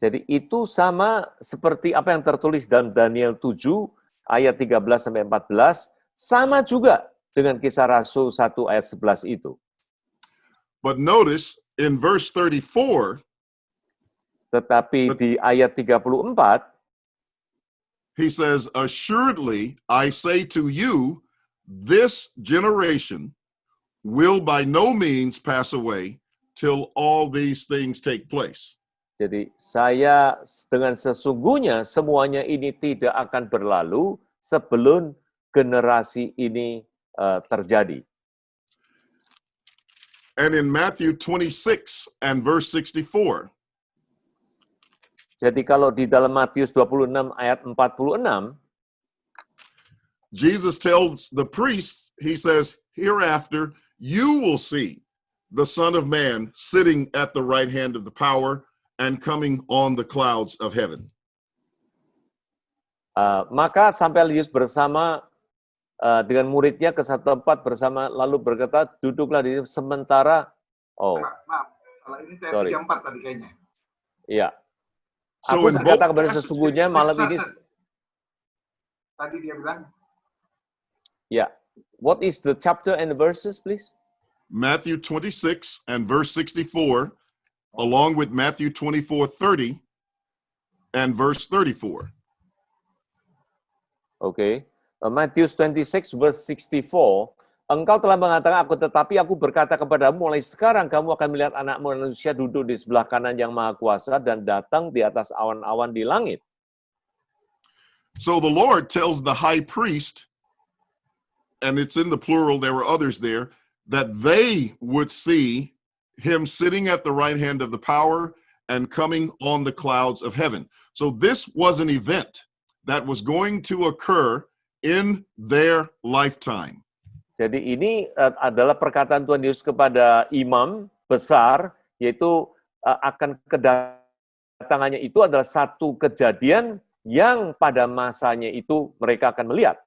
Jadi itu sama seperti apa yang tertulis dalam Daniel 7 ayat 13-14, sama juga dengan Kisah Rasul 1 ayat 11 itu. But notice in verse 34, Tetapi di ayat 34, he says, assuredly, I say to you, this generation will by no means pass away till all these things take place. jadi saya dengan sesungguhnya semuanya ini tidak akan berlalu sebelum generasi ini terjadi. And in Matthew 26 and verse 64, Jadi kalau di dalam Matius 26 ayat 46, Jesus tells the priests, he says, hereafter you will see the Son of Man sitting at the right hand of the power and coming on the clouds of heaven. maka sampai Yesus bersama dengan muridnya ke satu tempat bersama, lalu berkata, duduklah di sementara. Oh, Maaf, salah ini Sorry. 34 tadi kayaknya. iya. So Aku in berkata both kepada passages- sesungguhnya malam ini, Tadi dia bilang, ya. What is the chapter and the verses, please? Matthew 26 and verse 64, along with Matthew 24:30 and verse 34. Oke. Matius 26 verse 64. Engkau telah mengatakan tetapi aku berkata kepadamu, mulai sekarang kamu akan melihat Anak Manusia duduk di sebelah kanan Yang Maha Kuasa dan datang di atas awan-awan di langit. So the Lord tells the high priest, and it's in the plural, there were others there, that they would see him sitting at the right hand of the power and coming on the clouds of heaven. So this was an event that was going to occur in their lifetime. Jadi ini adalah perkataan Tuhan Yesus kepada imam besar, yaitu akan kedatangannya itu adalah satu kejadian yang pada masanya itu mereka akan melihat.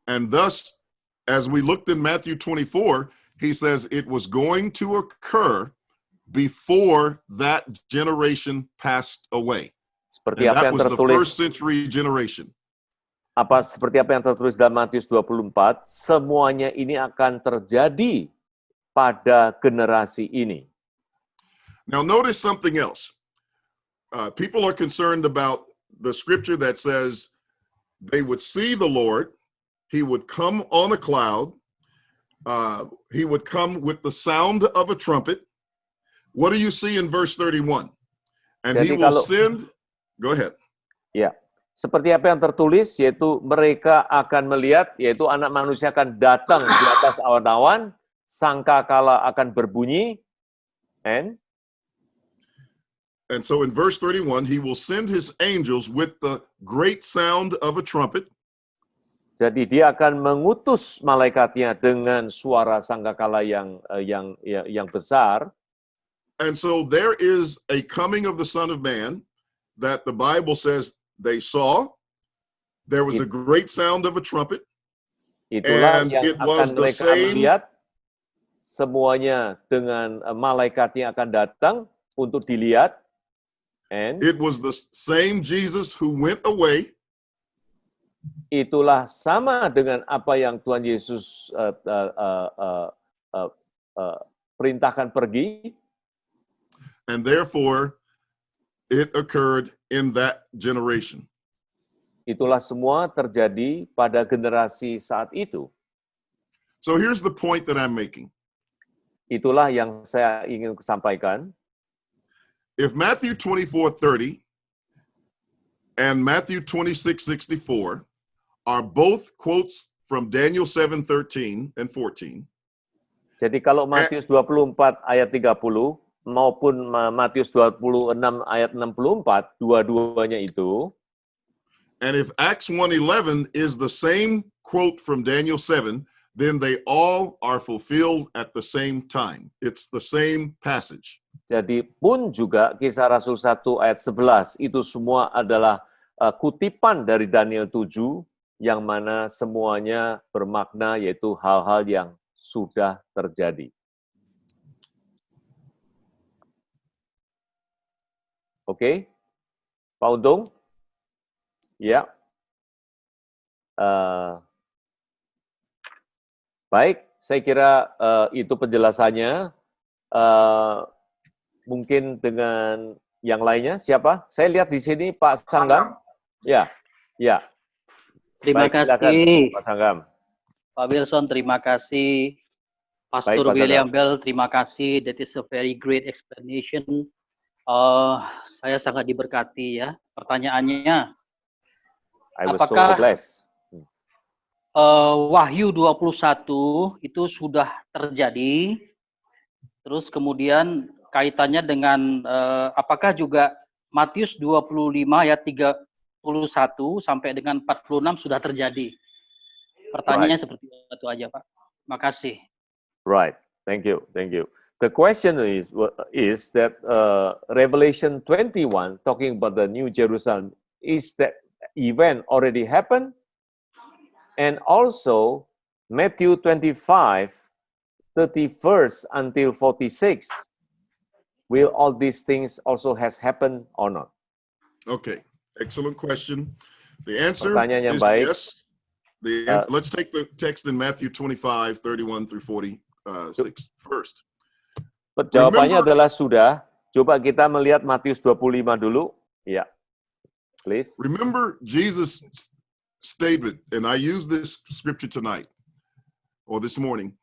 And thus, as we looked in Matthew 24, he says it was going to occur before that generation passed away. Seperti And apa that yang was the tertulis, first century generation. seperti apa yang tertulis dalam Matius 24, semuanya ini akan terjadi pada generasi ini. Now, notice something else. People are concerned about the scripture that says they would see the Lord, he would come on a cloud, he would come with the sound of a trumpet. What do you see in verse 31? And he Jadi will kalau- send, go ahead. Ya, seperti apa yang tertulis, yaitu mereka akan melihat, yaitu Anak Manusia akan datang di atas awan-awan, sangkakala akan berbunyi, and so in verse 31, he will send his angels with the great sound of a trumpet. jadi dia akan mengutus malaikatnya dengan suara sangkakala yang besar. And so there is a coming of the Son of Man that the Bible says they saw. There was a great sound of a trumpet. Itulah And yang it akan was the mereka same- lihat. Semuanya dengan malaikat yang akan datang untuk dilihat. And It was the same Jesus who went away. itulah sama dengan apa yang Tuhan Yesus perintahkan pergi. And therefore, it occurred in that generation. Itulah semua terjadi pada generasi saat itu. So here's the point that I'm making. Itulah yang saya ingin sampaikan. If Matthew 24:30 and Matthew 26:64 are both quotes from Daniel 7:13 and 14, Jadi kalau Matius 24 ayat 30 maupun Matius 26 ayat 64, dua-duanya itu, and if Acts 1:11 is the same quote from Daniel 7, then they all are fulfilled at the same time. It's the same passage. jadi pun juga Kisah Rasul 1 ayat 11 itu semua adalah kutipan dari Daniel 7 yang mana semuanya bermakna yaitu hal-hal yang sudah terjadi. Oke, Pak Untung? Ya. Baik, saya kira itu penjelasannya. Mungkin dengan yang lainnya, siapa? Saya lihat di sini Pak Sanggam. Ya, ya. Terima Baik, silakan, kasih Pak Sanggam. Pak Wilson, terima kasih Pastor Baik, Pak William Sanggam. Bell, terima kasih. That is a very great explanation. Saya sangat diberkati ya. Pertanyaannya, I was so apakah blessed. Wahyu 21 itu sudah terjadi? Terus kemudian kaitannya dengan apakah juga Matius 25 ayat 31 sampai dengan 46 sudah terjadi. Pertanyaannya seperti itu aja, Pak. Makasih. Right. Thank you. Thank you. The question is that Revelation 21 talking about the New Jerusalem, is that event already happened? And also Matthew 25 31st until 46, will all these things also has happened or not? Okay, excellent question. The answer Pertanyaan yang is baik. yes. Let's take the text in Matthew 25, 31 through 46 first. Jawabannya Remember- adalah sudah. Coba kita melihat Matius 25 dulu. Ya, please. Remember Jesus' statement, and I use this scripture tonight or this morning.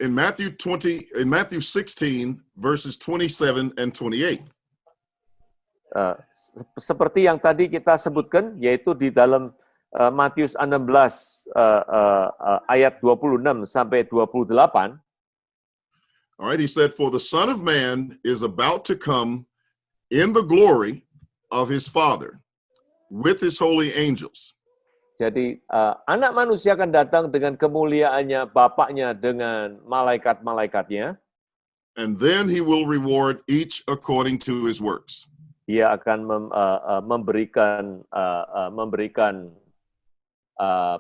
In Matthew 16, verses 27 and 28. Seperti yang tadi kita sebutkan, yaitu di dalam Matius 16 ayat 26 sampai 28. All right, he said, "For the Son of Man is about to come in the glory of his Father with his holy angels." Jadi anak manusia akan datang dengan kemuliaannya, Bapaknya dengan malaikat-malaikatnya. And then he will reward each according to his works. Dia akan memberikan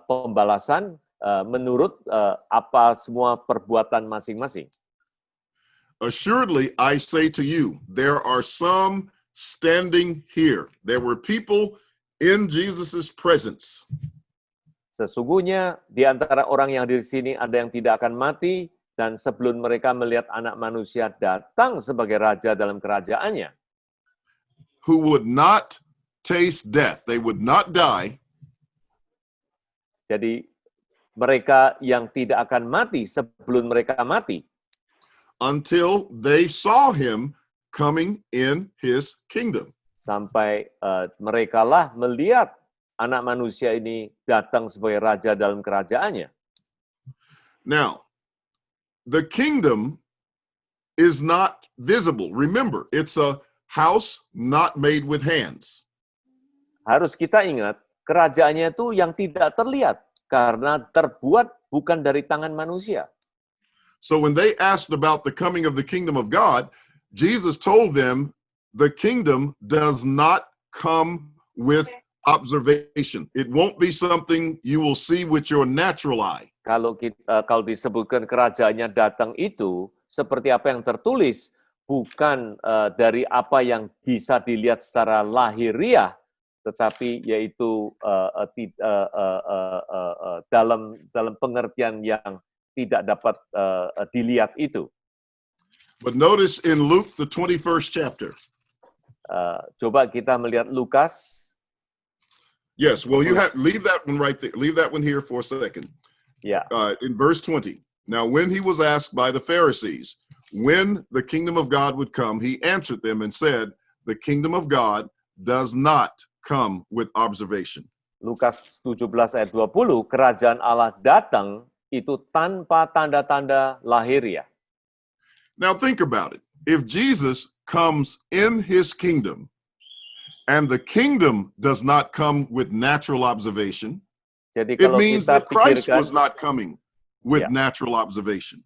pembalasan menurut apa semua perbuatan masing-masing. Assuredly, I say to you, there are some standing here. There were people in Jesus's presence. Sesungguhnya di antara orang yang di sini ada yang tidak akan mati, dan sebelum mereka melihat anak manusia datang sebagai raja dalam kerajaannya. Who would not taste death. They would not die. Jadi mereka yang tidak akan mati sebelum mereka mati. Until they saw him coming in his kingdom. Sampai mereka lah melihat anak manusia ini datang sebagai raja dalam kerajaannya. Now, the kingdom is not visible. Remember, it's a house not made with hands. Harus kita ingat, kerajaannya itu yang tidak terlihat karena terbuat bukan dari tangan manusia. So when they asked about the coming of the kingdom of God, Jesus told them the kingdom does not come with observation. It won't be something you will see with your natural eye. Kalau disebutkan kerajaannya datang itu, seperti apa yang tertulis, bukan dari apa yang bisa dilihat secara lahiriah, tetapi yaitu dalam pengertian yang tidak dapat dilihat itu. But notice in Luke, the 21st chapter. Coba kita melihat Lukas. Yes, well, you have leave that one right there. Leave that one here for a second. Ya. In verse 20. Now, when he was asked by the Pharisees when the kingdom of God would come, he answered them and said, "The kingdom of God does not come with observation." Lukas 17 ayat 20, kerajaan Allah datang itu tanpa tanda-tanda lahiriah. Now think about it. If Jesus comes in his kingdom and the kingdom does not come with natural observation, Jadi it kalau means kita that Christ pikirkan, was not coming with Yeah. natural observation.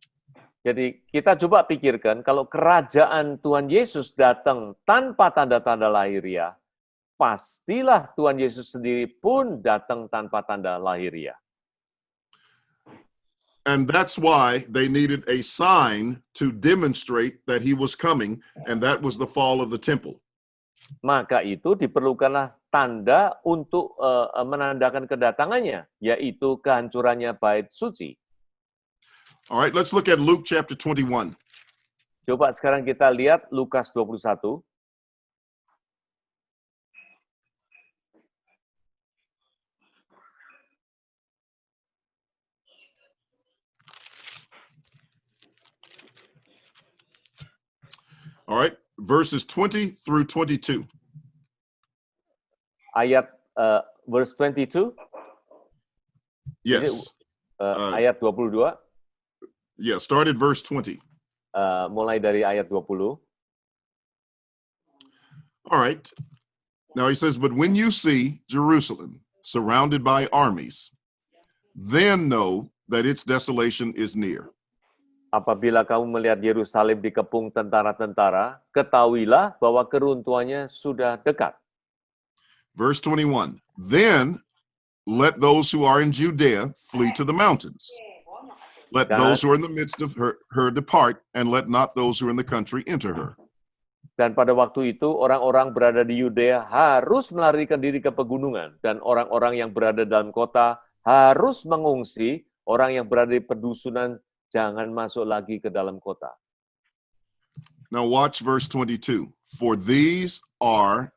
jadi kita coba pikirkan kalau kerajaan Tuhan Yesus datang tanpa tanda-tanda lahiriah, pastilah Tuhan Yesus sendiri pun datang tanpa tanda lahiriah. And that's why they needed a sign to demonstrate that he was coming, and that was the fall of the temple. Maka itu diperlukanlah tanda untuk menandakan kedatangannya, yaitu kehancurannya bait suci. All right, let's look at Luke chapter 21. Coba sekarang kita lihat Lukas 21. All right, verses 20 through 22. Ayat verse 22, Yes. ayat 22, Yeah, start at verse 20. mulai dari ayat 20. All right. Now he says, but when you see Jerusalem surrounded by armies, then know that its desolation is near. Apabila kamu melihat Yerusalem dikepung tentara-tentara, ketahuilah bahwa keruntuhannya sudah dekat. Verse 21, then let those who are in Judea flee to the mountains. Let those who are in the midst of her depart, and let not those who are in the country enter her. Dan pada waktu itu, orang-orang berada di Yudea harus melarikan diri ke pegunungan, dan orang-orang yang berada dalam kota harus mengungsi, orang yang berada di pedusunan jangan masuk lagi ke dalam kota. Now watch verse 22. For these are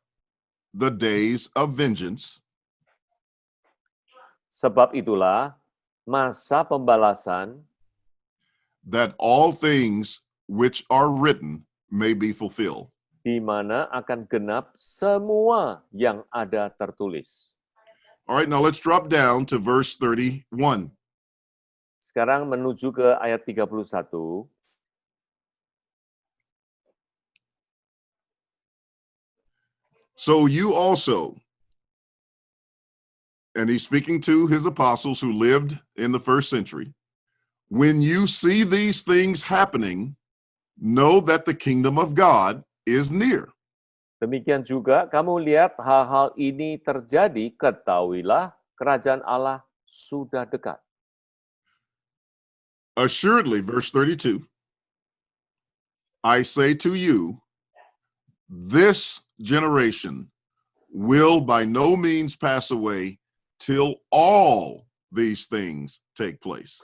the days of vengeance, Sebab itulah masa pembalasan, that all things which are written may be fulfilled. di mana akan genap semua yang ada tertulis. All right, now let's drop down to verse 31. Sekarang menuju ke ayat 31. So you also, and he's speaking to his apostles who lived in the first century, when you see these things happening, know that the kingdom of God is near. Demikian juga kamu lihat hal-hal ini terjadi, ketahuilah kerajaan Allah sudah dekat. Assuredly, verse 32, I say to you, this generation will by no means pass away till all these things take place.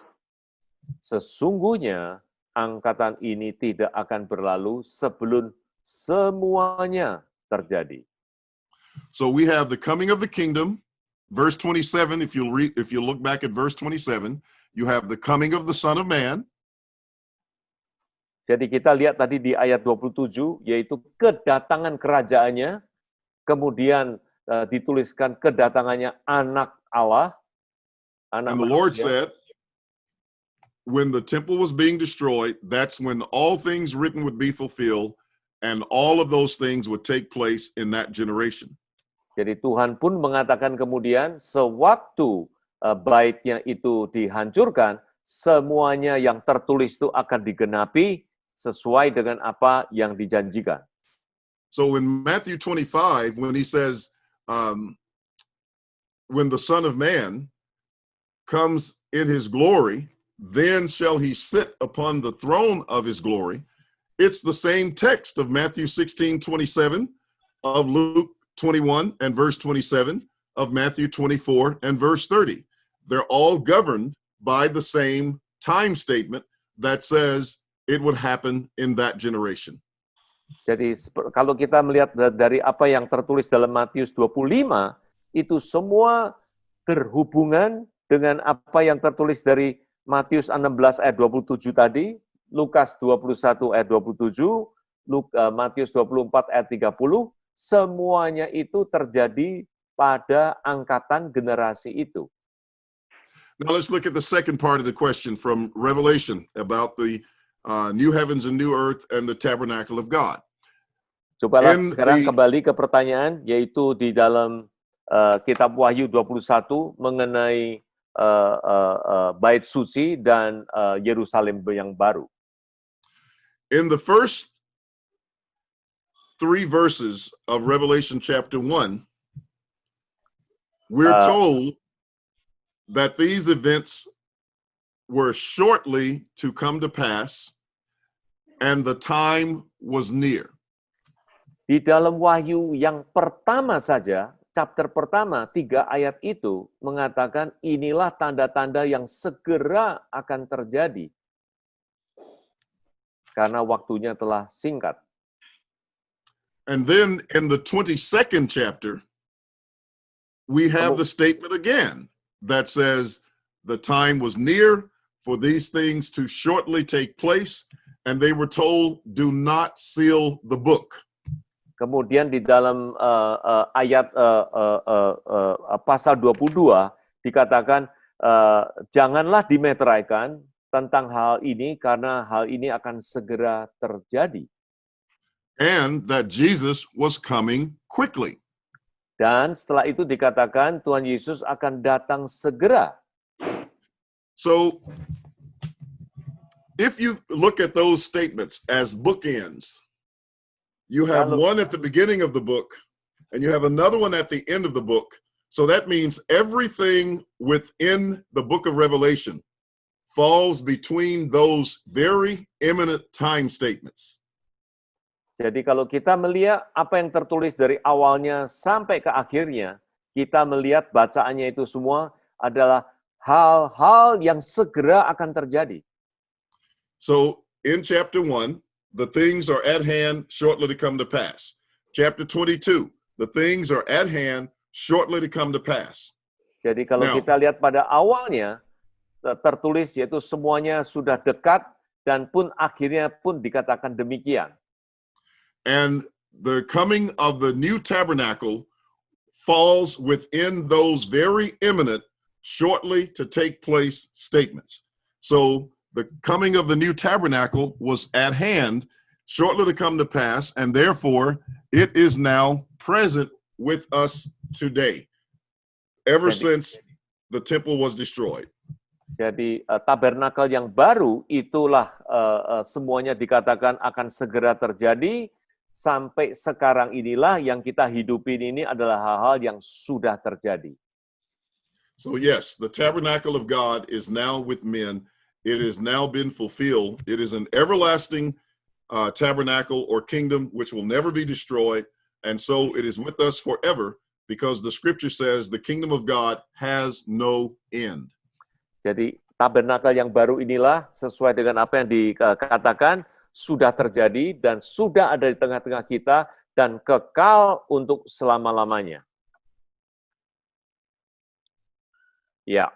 Sesungguhnya angkatan ini tidak akan berlalu sebelum semuanya terjadi. So we have the coming of the kingdom, verse 27. If you look back at verse 27, you have the coming of the Son of Man. Jadi kita lihat tadi di ayat 27, yaitu kedatangan kerajaannya, kemudian dituliskan kedatangannya anak Allah. Anak And the Lord manusia. said, when the temple was being destroyed, that's when all things written would be fulfilled, and all of those things would take place in that generation. Jadi Tuhan pun mengatakan kemudian, sewaktu baitnya itu dihancurkan, semuanya yang tertulis itu akan digenapi sesuai dengan apa yang dijanjikan. So in Matthew 25, when he says, when the Son of Man comes in his glory, then shall he sit upon the throne of his glory. It's the same text of Matthew 16:27, of Luke 21 and verse 27, of Matthew 24 and verse 30. They're all governed by the same time statement that says it would happen in that generation. Jadi kalau kita melihat dari apa yang tertulis dalam Matius 25, itu semua berhubungan dengan apa yang tertulis dari Matius 16 ayat 27 tadi, Lukas 21 ayat 27, Matius 24 ayat 30, semuanya itu terjadi pada angkatan generasi itu. Now let's look at the second part of the question from Revelation about the new heavens and new earth and the tabernacle of God. Cobalah sekarang kembali ke pertanyaan, yaitu di dalam kitab Wahyu 21 mengenai bait suci dan Yerusalem yang baru. In the first 3 verses of Revelation chapter 1, we're told that these events were shortly to come to pass, and the time was near. Di dalam Wahyu yang pertama saja, chapter pertama, 3 ayat itu mengatakan inilah tanda-tanda yang segera akan terjadi. Karena waktunya telah singkat. And then in the 22nd chapter, we have the statement again that says the time was near for these things to shortly take place, and they were told, do not seal the book. Kemudian di dalam ayat pasal 22 dikatakan janganlah dimeteraikan tentang hal ini karena hal ini akan segera terjadi. and that Jesus was coming quickly. Dan setelah itu dikatakan Tuhan Yesus akan datang segera. So, if you look at those statements as bookends, you have Kalau- one at the beginning of the book, and you have another one at the end of the book. So that means everything within the book of Revelation falls between those very imminent time statements. Jadi kalau kita melihat apa yang tertulis dari awalnya sampai ke akhirnya, kita melihat bacaannya itu semua adalah hal-hal yang segera akan terjadi. So in chapter 1, the things are at hand, shortly to come to pass. Chapter 22, the things are at hand, shortly to come to pass. Jadi kalau Now- kita lihat pada awalnya, tertulis yaitu semuanya sudah dekat dan pun akhirnya pun dikatakan demikian. And the coming of the new tabernacle falls within those very imminent, shortly to take place statements. So the coming of the new tabernacle was at hand, shortly to come to pass, and therefore it is now present with us today, ever Jadi- since the temple was destroyed. Jadi tabernakel yang baru itulah semuanya dikatakan akan segera terjadi. Sampai sekarang inilah yang kita hidupin ini adalah hal-hal yang sudah terjadi. So yes, the tabernacle of God is now with men. It has now been fulfilled. It is an everlasting tabernacle or kingdom which will never be destroyed. And so it is with us forever because the scripture says the kingdom of God has no end. Jadi tabernakel yang baru inilah sesuai dengan apa yang dikatakan sudah terjadi dan sudah ada di tengah-tengah kita dan kekal untuk selama-lamanya. Ya.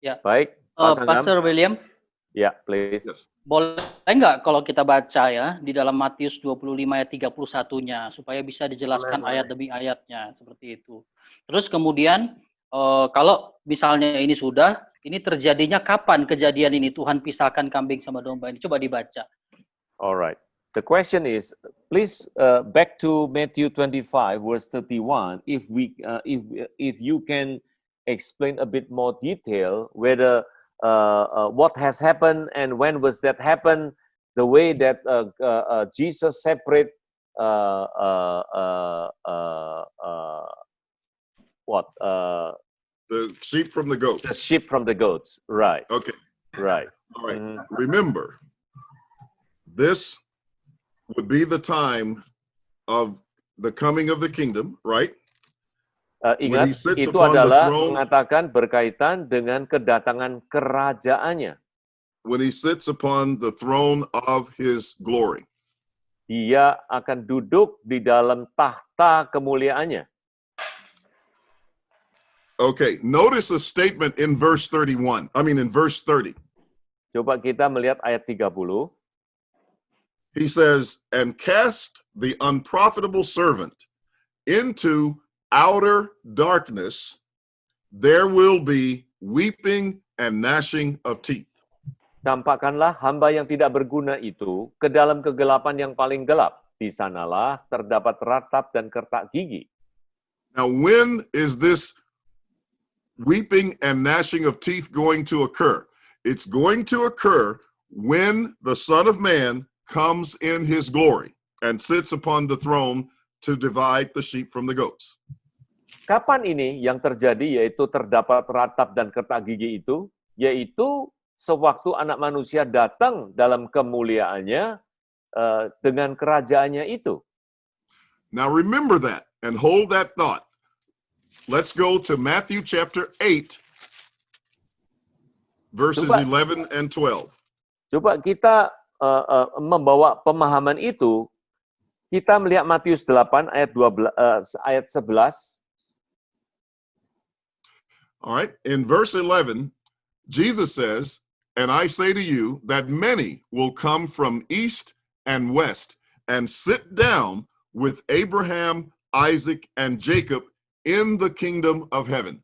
Ya. Baik, Pak Sanggam. Pastor William, Ya, please. Yes. boleh nggak kalau kita baca ya di dalam Matius 25 ayat 31-nya supaya bisa dijelaskan Boleh, ayat demi ayatnya seperti itu. Terus kemudian kalau misalnya ini sudah, ini terjadinya kapan kejadian ini Tuhan pisahkan kambing sama domba ini? Coba dibaca. Alright. The question is, please back to Matthew 25 verse 31. If you can explain a bit more detail whether what has happened and when was that happen, the way that Jesus separate The sheep from the the goats. sheep from the goats. Right. Okay. Right. All right. Mhm. Remember, this would be the time of the coming of the kingdom, right? When he Ingat, sits itu upon the adalah throne- mengatakan berkaitan dengan kedatangan kerajaannya. When he sits upon the throne of his glory. Dia akan duduk di dalam tahta kemuliaannya. Okay, notice a statement in verse 30. Coba kita melihat ayat 30. He says, and cast the unprofitable servant into outer darkness, there will be weeping and gnashing of teeth. Campakkanlah hamba yang tidak berguna itu ke dalam kegelapan yang paling gelap. Di sanalah terdapat ratap dan kertak gigi. Now, when is this weeping and gnashing of teeth going to occur? It's going to occur when the Son of Man comes in his glory and sits upon the throne to divide the sheep from the goats. Kapan ini yang terjadi yaitu terdapat ratap dan kertak gigi itu? Yaitu sewaktu anak manusia datang dalam kemuliaannya dengan kerajaannya itu. Now remember that and hold that thought. Let's go to Matthew chapter 8, verses Coba. 11 and 12. Coba kita membawa pemahaman itu, kita melihat Matius 8 ayat 11. All right. In verse 11, Jesus says, and I say to you that many will come from east and west and sit down with Abraham, Isaac, and Jacob in the kingdom of heaven.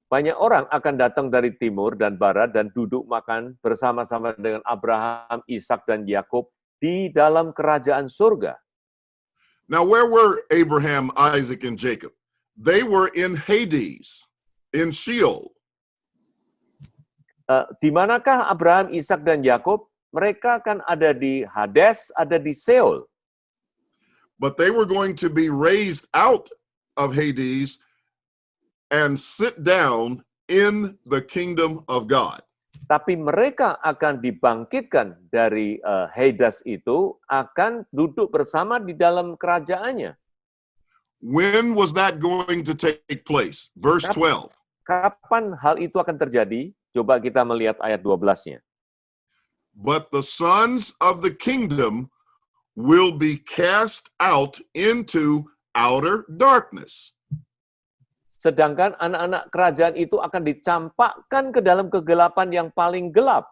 Banyak orang akan datang dari timur dan barat dan duduk makan bersama-sama dengan Abraham, Ishak, dan Yakub di dalam kerajaan surga. Now, where were Abraham, Isaac, and Jacob? They were in Hades, in Sheol. Di manakah Abraham, Ishak, dan Yakub? Mereka kan ada di Hades, ada di Seol. But they were going to be raised out of Hades and sit down in the kingdom of God. Tapi mereka akan dibangkitkan dari Hades itu, akan duduk bersama di dalam kerajaannya. When was that going to take place? Verse 12. Kapan hal itu akan terjadi? Coba kita melihat ayat 12-nya. But the sons of the kingdom will be cast out into outer darkness. Sedangkan anak-anak kerajaan itu akan dicampakkan ke dalam kegelapan yang paling gelap.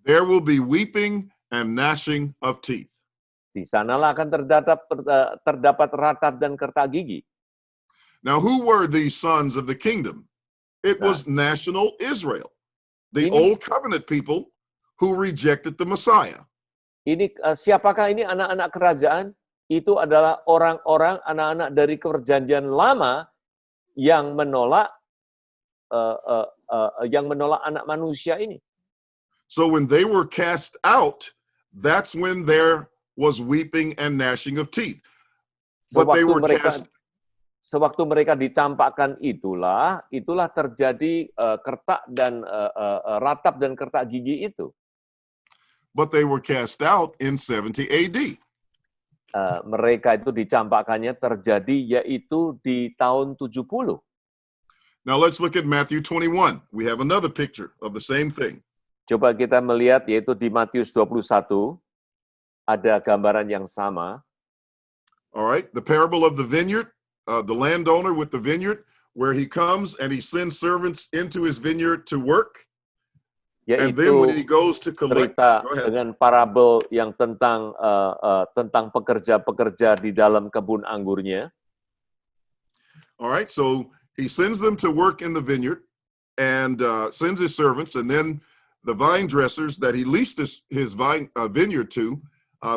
There will be weeping and gnashing of teeth. Di sanalah akan terdapat ratap dan kertak gigi. Now, who were these sons of the kingdom? It was national Israel, the old covenant people who rejected the Messiah. Ini siapakah ini anak-anak kerajaan? Itu adalah orang-orang anak-anak dari perjanjian lama yang menolak anak manusia ini. So when they were cast out, that's when there was weeping and gnashing of teeth. But they were Sewaktu mereka dicampakkan itulah terjadi kertak dan ratap dan kertak gigi itu. But they were cast out in 70 AD. Mereka itu dicampakkannya terjadi yaitu di tahun 70. Now let's look at Matthew 21. We have another picture of the same thing. Coba kita melihat yaitu di Matius 21 ada gambaran yang sama. All right, the parable of the vineyard, the landowner with the vineyard, where he comes and he sends servants into his vineyard to work. And then when he goes to collect, cerita go ahead. dengan parabel yang tentang pekerja-pekerja di dalam kebun anggurnya. All right, so he sends them to work in the vineyard and sends his servants, and then the vine dressers that he leased his vineyard to,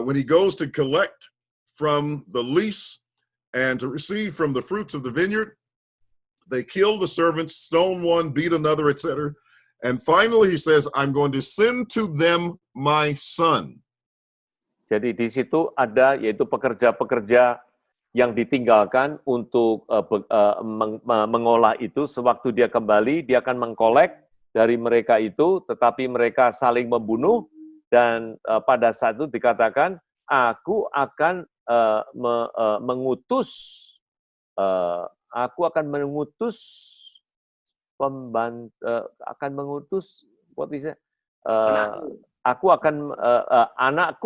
when he goes to collect from the lease and to receive from the fruits of the vineyard, they kill the servants, stone one, beat another, etc. And finally he says, I'm going to send to them my son. Jadi di situ ada yaitu pekerja-pekerja yang ditinggalkan untuk mengolah itu. Sewaktu dia kembali, dia akan mengkolek dari mereka itu, tetapi mereka saling membunuh, dan pada saat itu dikatakan, aku akan mengutus anakku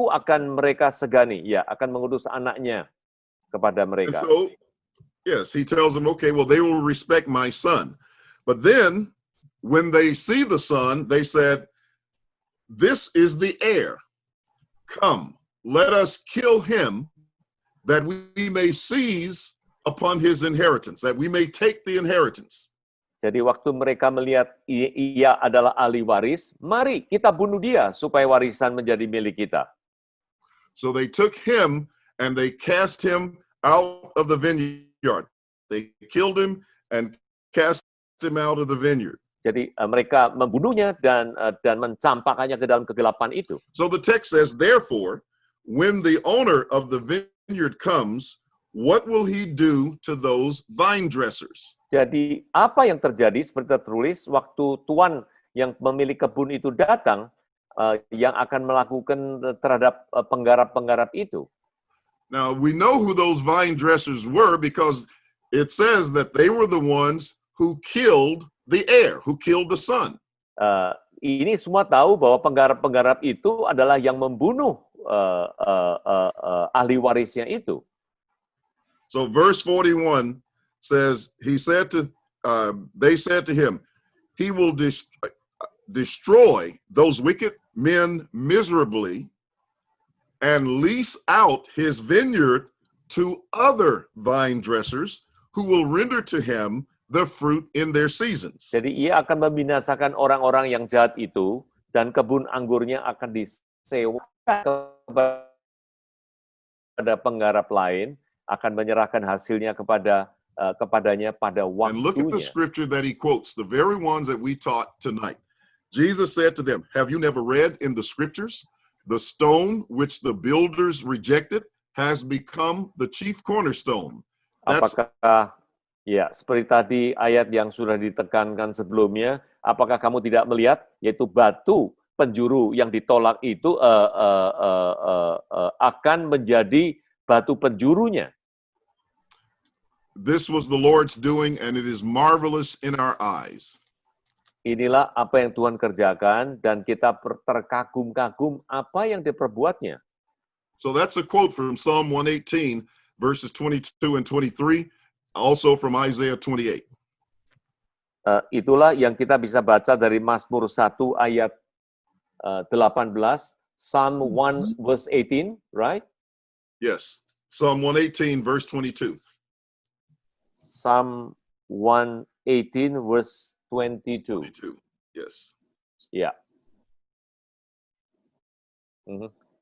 akan mereka segani, ya, akan mengutus anaknya kepada And mereka. so, yes, he tells them, okay, well, they will respect my son. But then, when they see the son, they said, this is the heir. Come, let us kill him, that we may seize upon his inheritance, that we may take the inheritance. Jadi waktu mereka melihat ia adalah ahli waris, mari kita bunuh dia supaya warisan menjadi milik kita. So they took him and they cast him out of the vineyard. They killed him and cast him out of the vineyard. Jadi mereka membunuhnya dan mencampakkannya ke dalam kegelapan itu. So the text says, therefore, when the owner of the vineyard comes, what will he do to those vine dressers? Jadi apa yang terjadi seperti tertulis waktu tuan yang memiliki kebun itu datang, yang akan melakukan terhadap penggarap-penggarap itu. Now we know who those vine dressers were because it says that they were the ones who killed the heir, who killed the son. Ini semua tahu bahwa penggarap-penggarap itu adalah yang membunuh ahli warisnya itu. So verse 41 says, they said to him, he will destroy those wicked men miserably and lease out his vineyard to other vine dressers who will render to him the fruit in their seasons. Jadi ia akan membinasakan orang-orang yang jahat itu, dan kebun anggurnya akan disewa kepada penggarap lain, akan menyerahkan hasilnya kepadanya pada And look at the waktunya. scripture that he quotes, the very ones that we taught tonight. Jesus said to them, have you never read in the scriptures, the stone which the builders rejected has become the chief cornerstone. That's Apakah, ya, seperti tadi ayat yang sudah ditekankan sebelumnya, apakah kamu tidak melihat, yaitu batu penjuru yang ditolak itu akan menjadi batu penjurunya. this was the Lord's doing, and it is marvelous in our eyes. Inilah apa yang Tuhan kerjakan, dan kita terkagum-kagum apa yang diperbuatnya. So that's a quote from Psalm 118, verses 22 and 23, also from Isaiah 28. Itulah yang kita bisa baca dari Mazmur 1 ayat 18, Psalm 1 verse 18, right? Yes, Psalm 118, verse 22. Psalm 118 verse 22. 22. Yes. Ya.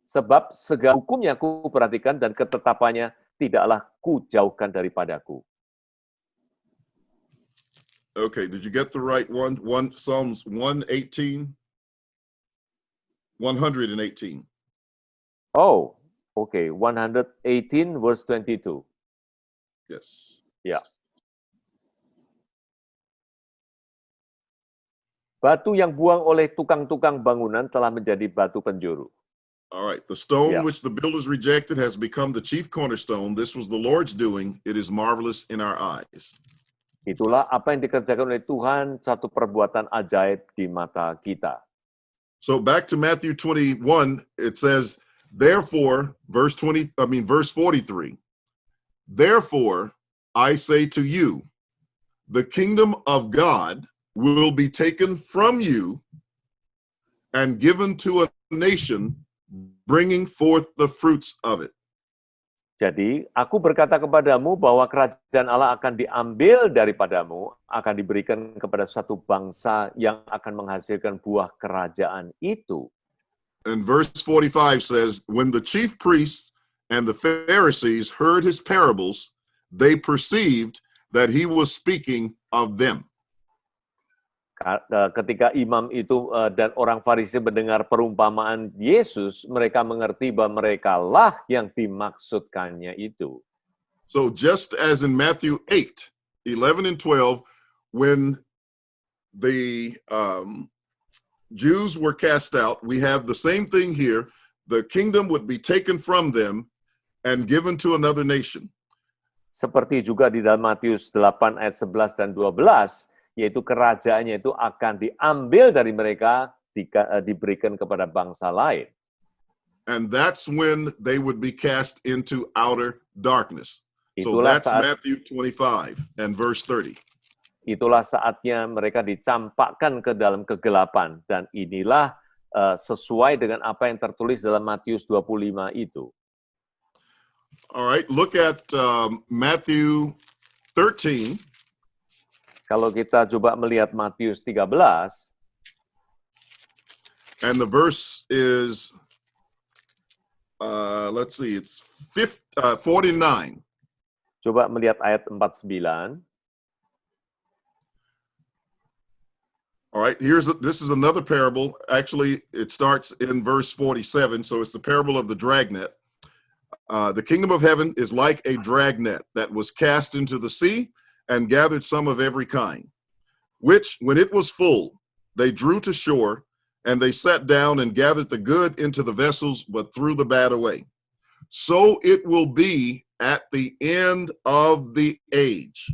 Sebab segala hukumnya ku perhatikan dan ketetapannya tidaklah ku jauhkan daripadaku. Okay, did you get the right one? Psalms 118, 118. Oh, okay. 118 verse 22. Yes. Ya. Batu yang buang oleh tukang-tukang bangunan telah menjadi batu penjuru. All right. The stone Yeah. which the builders rejected has become the chief cornerstone. This was the Lord's doing. It is marvelous in our eyes. Itulah apa yang dikerjakan oleh Tuhan, satu perbuatan ajaib di mata kita. So back to Matthew 21, it says, therefore, verse 43. Therefore, I say to you, the kingdom of God will be taken from you and given to a nation, bringing forth the fruits of it. Jadi, aku berkata kepadamu bahwa kerajaan Allah akan diambil daripadamu, akan diberikan kepada suatu bangsa yang akan menghasilkan buah kerajaan itu. And verse 45 says, when the chief priests and the Pharisees heard his parables, they perceived that he was speaking of them. Ketika imam itu dan orang Farisi mendengar perumpamaan Yesus, mereka mengerti bahwa merekalah yang dimaksudkannya itu. So just as in Matthew 8, 11 and 12, when the Jews were cast out, we have the same thing here. The kingdom would be taken from them and given to another nation. Seperti juga di dalam Matius 8 ayat 11 dan 12, yaitu kerajaannya itu akan diambil dari mereka, diberikan kepada bangsa lain. And that's when they would be cast into outer darkness. So Itulah that's Matthew 25 and verse 30. Itulah saatnya mereka dicampakkan ke dalam kegelapan, dan inilah sesuai dengan apa yang tertulis dalam Matius 25 itu. All right, look at Matthew 13. Kalau kita coba melihat Matius 13, and the verse is, let's see, it's 49. coba melihat ayat 49. All right, this is another parable. Actually, it starts in verse 47, so it's the parable of the dragnet. The kingdom of heaven is like a dragnet that was cast into the sea and gathered some of every kind, which, when it was full, they drew to shore, and they sat down and gathered the good into the vessels, but threw the bad away. So it will be at the end of the age.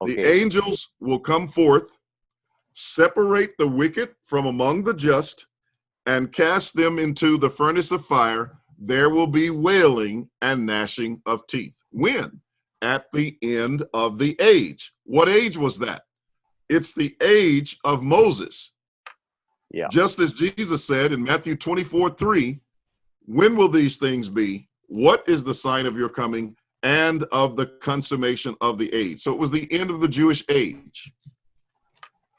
The angels will come forth, separate the wicked from among the just, and cast them into the furnace of fire. There will be wailing and gnashing of teeth. When? At the end of the age. What age was that? It's the age of Moses. Yeah. Just as Jesus said in Matthew 24:3, when will these things be? What is the sign of your coming and of the consummation of the age? So it was the end of the Jewish age.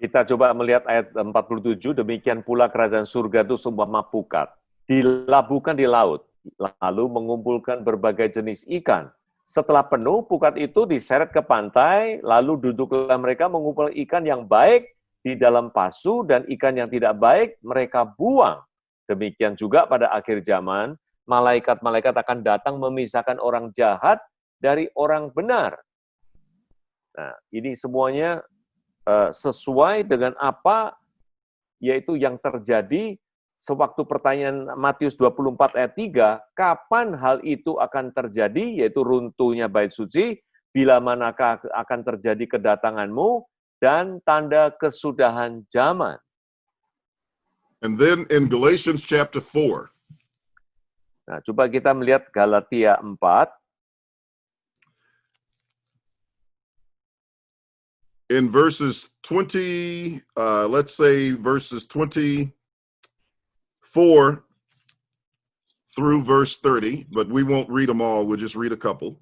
Kita coba melihat ayat 47, demikian pula kerajaan surga itu seumpama pukat, dilabuhkan di laut, lalu mengumpulkan berbagai jenis ikan. Setelah penuh, pukat itu diseret ke pantai, lalu duduklah mereka mengumpul ikan yang baik di dalam pasu, dan ikan yang tidak baik mereka buang. Demikian juga pada akhir zaman, malaikat-malaikat akan datang memisahkan orang jahat dari orang benar. Nah, ini semuanya sesuai dengan apa yaitu yang terjadi sewaktu pertanyaan Matius 24 ayat 3, kapan hal itu akan terjadi, yaitu runtuhnya bait suci, bila manakah akan terjadi kedatanganmu, dan tanda kesudahan zaman. And then in Galatians chapter 4, Nah, coba kita melihat Galatia 4, in verses 20, let's say verses 24 through verse 30, but we won't read them all, we'll just read a couple.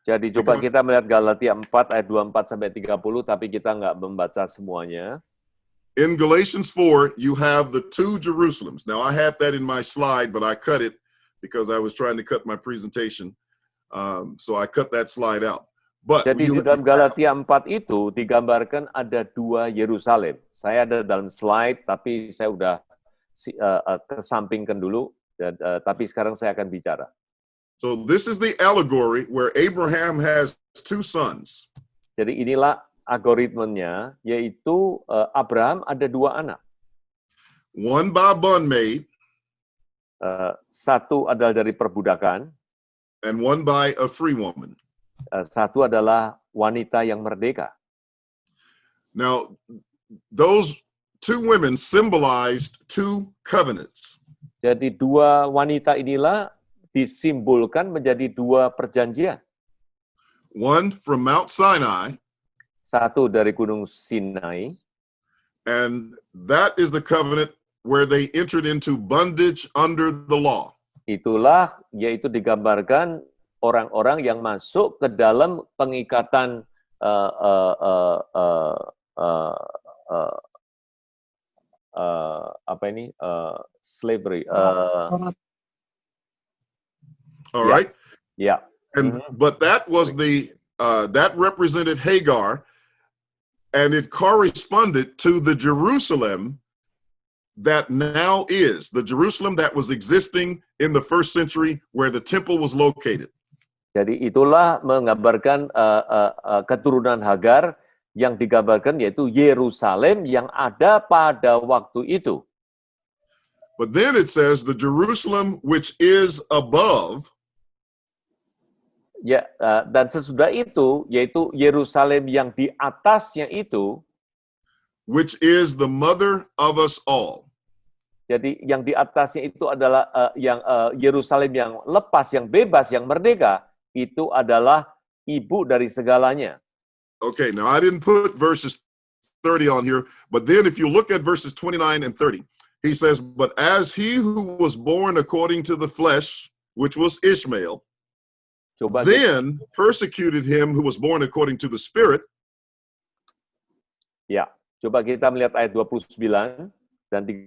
jadi coba kita melihat Galatia 4 ayat 24 sampai 30, tapi kita nggak membaca semuanya. In Galatians 4, you have the two Jerusalems. Now, I had that in my slide, but I cut it because I was trying to cut my presentation. So I cut that slide out. But Jadi di dalam Galatia 4 itu digambarkan ada dua Yerusalem. Saya ada dalam slide, tapi saya udah kesampingkan dulu, tapi sekarang saya akan bicara. So this is the allegory where Abraham has two sons. Jadi inilah algoritmenya, yaitu Abraham ada dua anak. One by bondmaid Satu adalah dari perbudakan, and one by a free woman. satu adalah wanita yang merdeka. Now, those two women symbolized two covenants. Jadi dua wanita inilah disimbolkan menjadi dua perjanjian. One from Mount Sinai, Satu dari Gunung Sinai, and that is the covenant where they entered into bondage under the law. itulah yaitu digambarkan orang-orang yang masuk ke dalam pengikatan slavery. All Yeah. right. Ya, And but that was that represented Hagar, and it corresponded to the Jerusalem that now is the Jerusalem that was existing in the first century where the temple was located. jadi itulah menggambarkan keturunan Hagar yang digambarkan yaitu Yerusalem yang ada pada waktu itu. But then it says the Jerusalem which is above, Ya, dan sesudah itu yaitu Yerusalem yang di atasnya itu, which is the mother of us all. jadi yang di atasnya itu adalah Yerusalem yang lepas, yang bebas, yang merdeka, itu adalah ibu dari segalanya. Okay, now I didn't put verses 30 on here, but then if you look at verses 29 and 30, he says, but as he who was born according to the flesh, which was Ishmael, Coba then persecuted him who was born according to the Spirit. ya, coba kita melihat ayat 29 dan 30.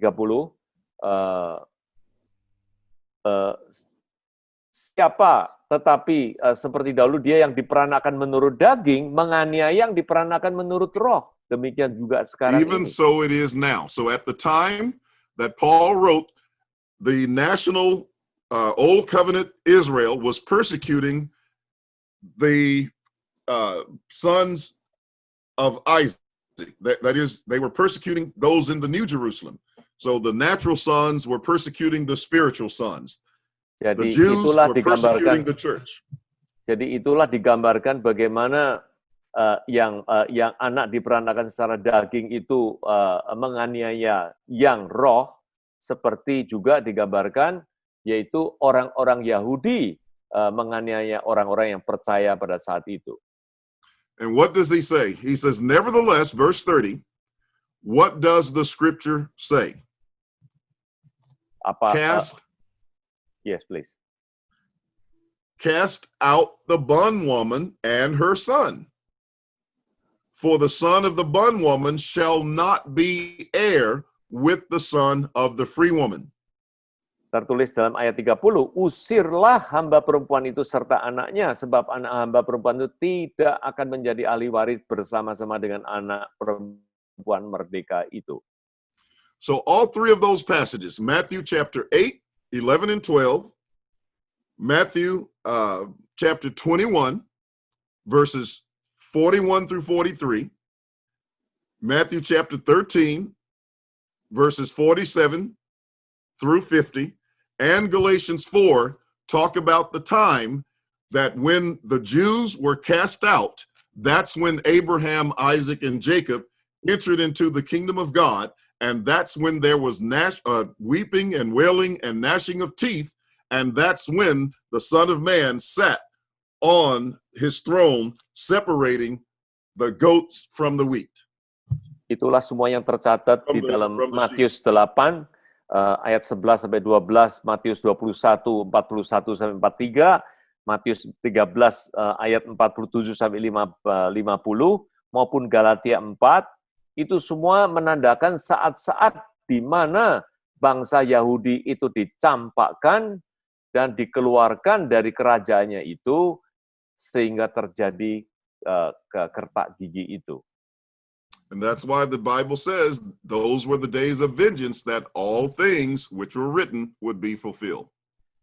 Siapa tetapi seperti dahulu dia yang diperanakan menurut daging menganiaya yang diperanakan menurut roh. Demikian juga sekarang Even ini. so it is now. So at the time that Paul wrote, the national Old Covenant Israel was persecuting the sons of Isaac. That is, they were persecuting those in the New Jerusalem. So the natural sons were persecuting the spiritual sons. The Jadi Jews itulah were persecuting digambarkan. the church. Jadi itulah digambarkan bagaimana yang anak diperanakan secara daging itu menganiaya yang roh, seperti juga digambarkan yaitu orang-orang Yahudi menganiaya orang-orang yang percaya pada saat itu. And what does he say? He says, nevertheless, verse 30, what does the scripture say? Apa? Cast Yes, please. cast out the bondwoman and her son. For the son of the bondwoman shall not be heir with the son of the free woman. Tertulis dalam ayat 30, usirlah hamba perempuan itu serta anaknya, sebab anak hamba perempuan itu tidak akan menjadi ahli waris bersama-sama dengan anak perempuan merdeka itu. So all three of those passages, Matthew chapter 8, 11 and 12, Matthew chapter 21, verses 41 through 43, Matthew chapter 13, verses 47 through 50, and Galatians 4 talk about the time that when the Jews were cast out, that's when Abraham, Isaac, and Jacob entered into the kingdom of God, and that's when there was weeping and wailing and gnashing of teeth, and that's when the Son of Man sat on his throne, separating the goats from the wheat. Itulah semua yang tercatat di dalam Matius 8, ayat 11 sampai 12, Matius 21, 41 sampai 43, Matius 13 ayat 47 sampai 50, maupun Galatia 4, itu semua menandakan saat-saat di mana bangsa Yahudi itu dicampakkan dan dikeluarkan dari kerajaannya itu, sehingga terjadi kekertak gigi itu. And that's why the Bible says those were the days of vengeance, that all things which were written would be fulfilled.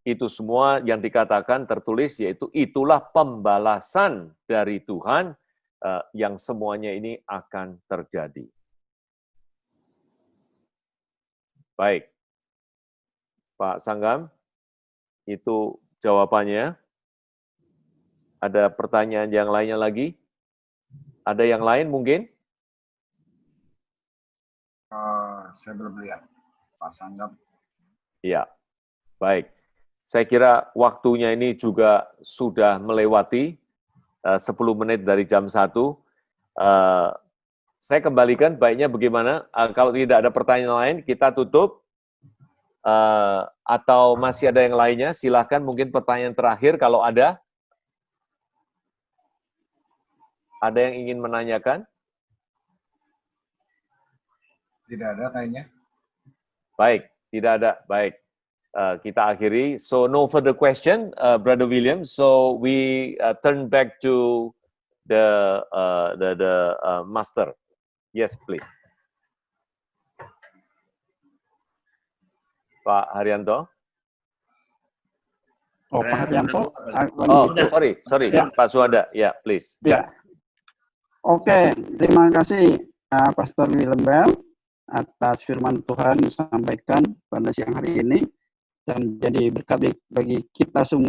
Itu semua yang dikatakan tertulis, yaitu itulah pembalasan dari Tuhan yang semuanya ini akan terjadi. Baik, Pak Sanggam, itu jawabannya. Ada pertanyaan yang lainnya lagi? Ada yang lain mungkin? Saya belum lihat Pak Sanggam. Ya, baik. Saya kira waktunya ini juga sudah melewati 10 menit dari jam 1. Saya kembalikan, baiknya bagaimana? Kalau tidak ada pertanyaan lain, kita tutup. Atau masih ada yang lainnya? Silakan, mungkin pertanyaan terakhir kalau ada. Ada yang ingin menanyakan? Tidak ada kayaknya. Baik, tidak ada. Baik. Kita akhiri. So no further question, Brother William. So we turn back to the master. Yes, please. Pak Haryanto. Oh, Pak Haryanto. Oh, sorry, Ya. Pak Suhada. Ya, please. Ya. Oke, terima kasih Pastor Willem Bell atas firman Tuhan disampaikan pada siang hari ini, dan jadi berkat bagi kita semua.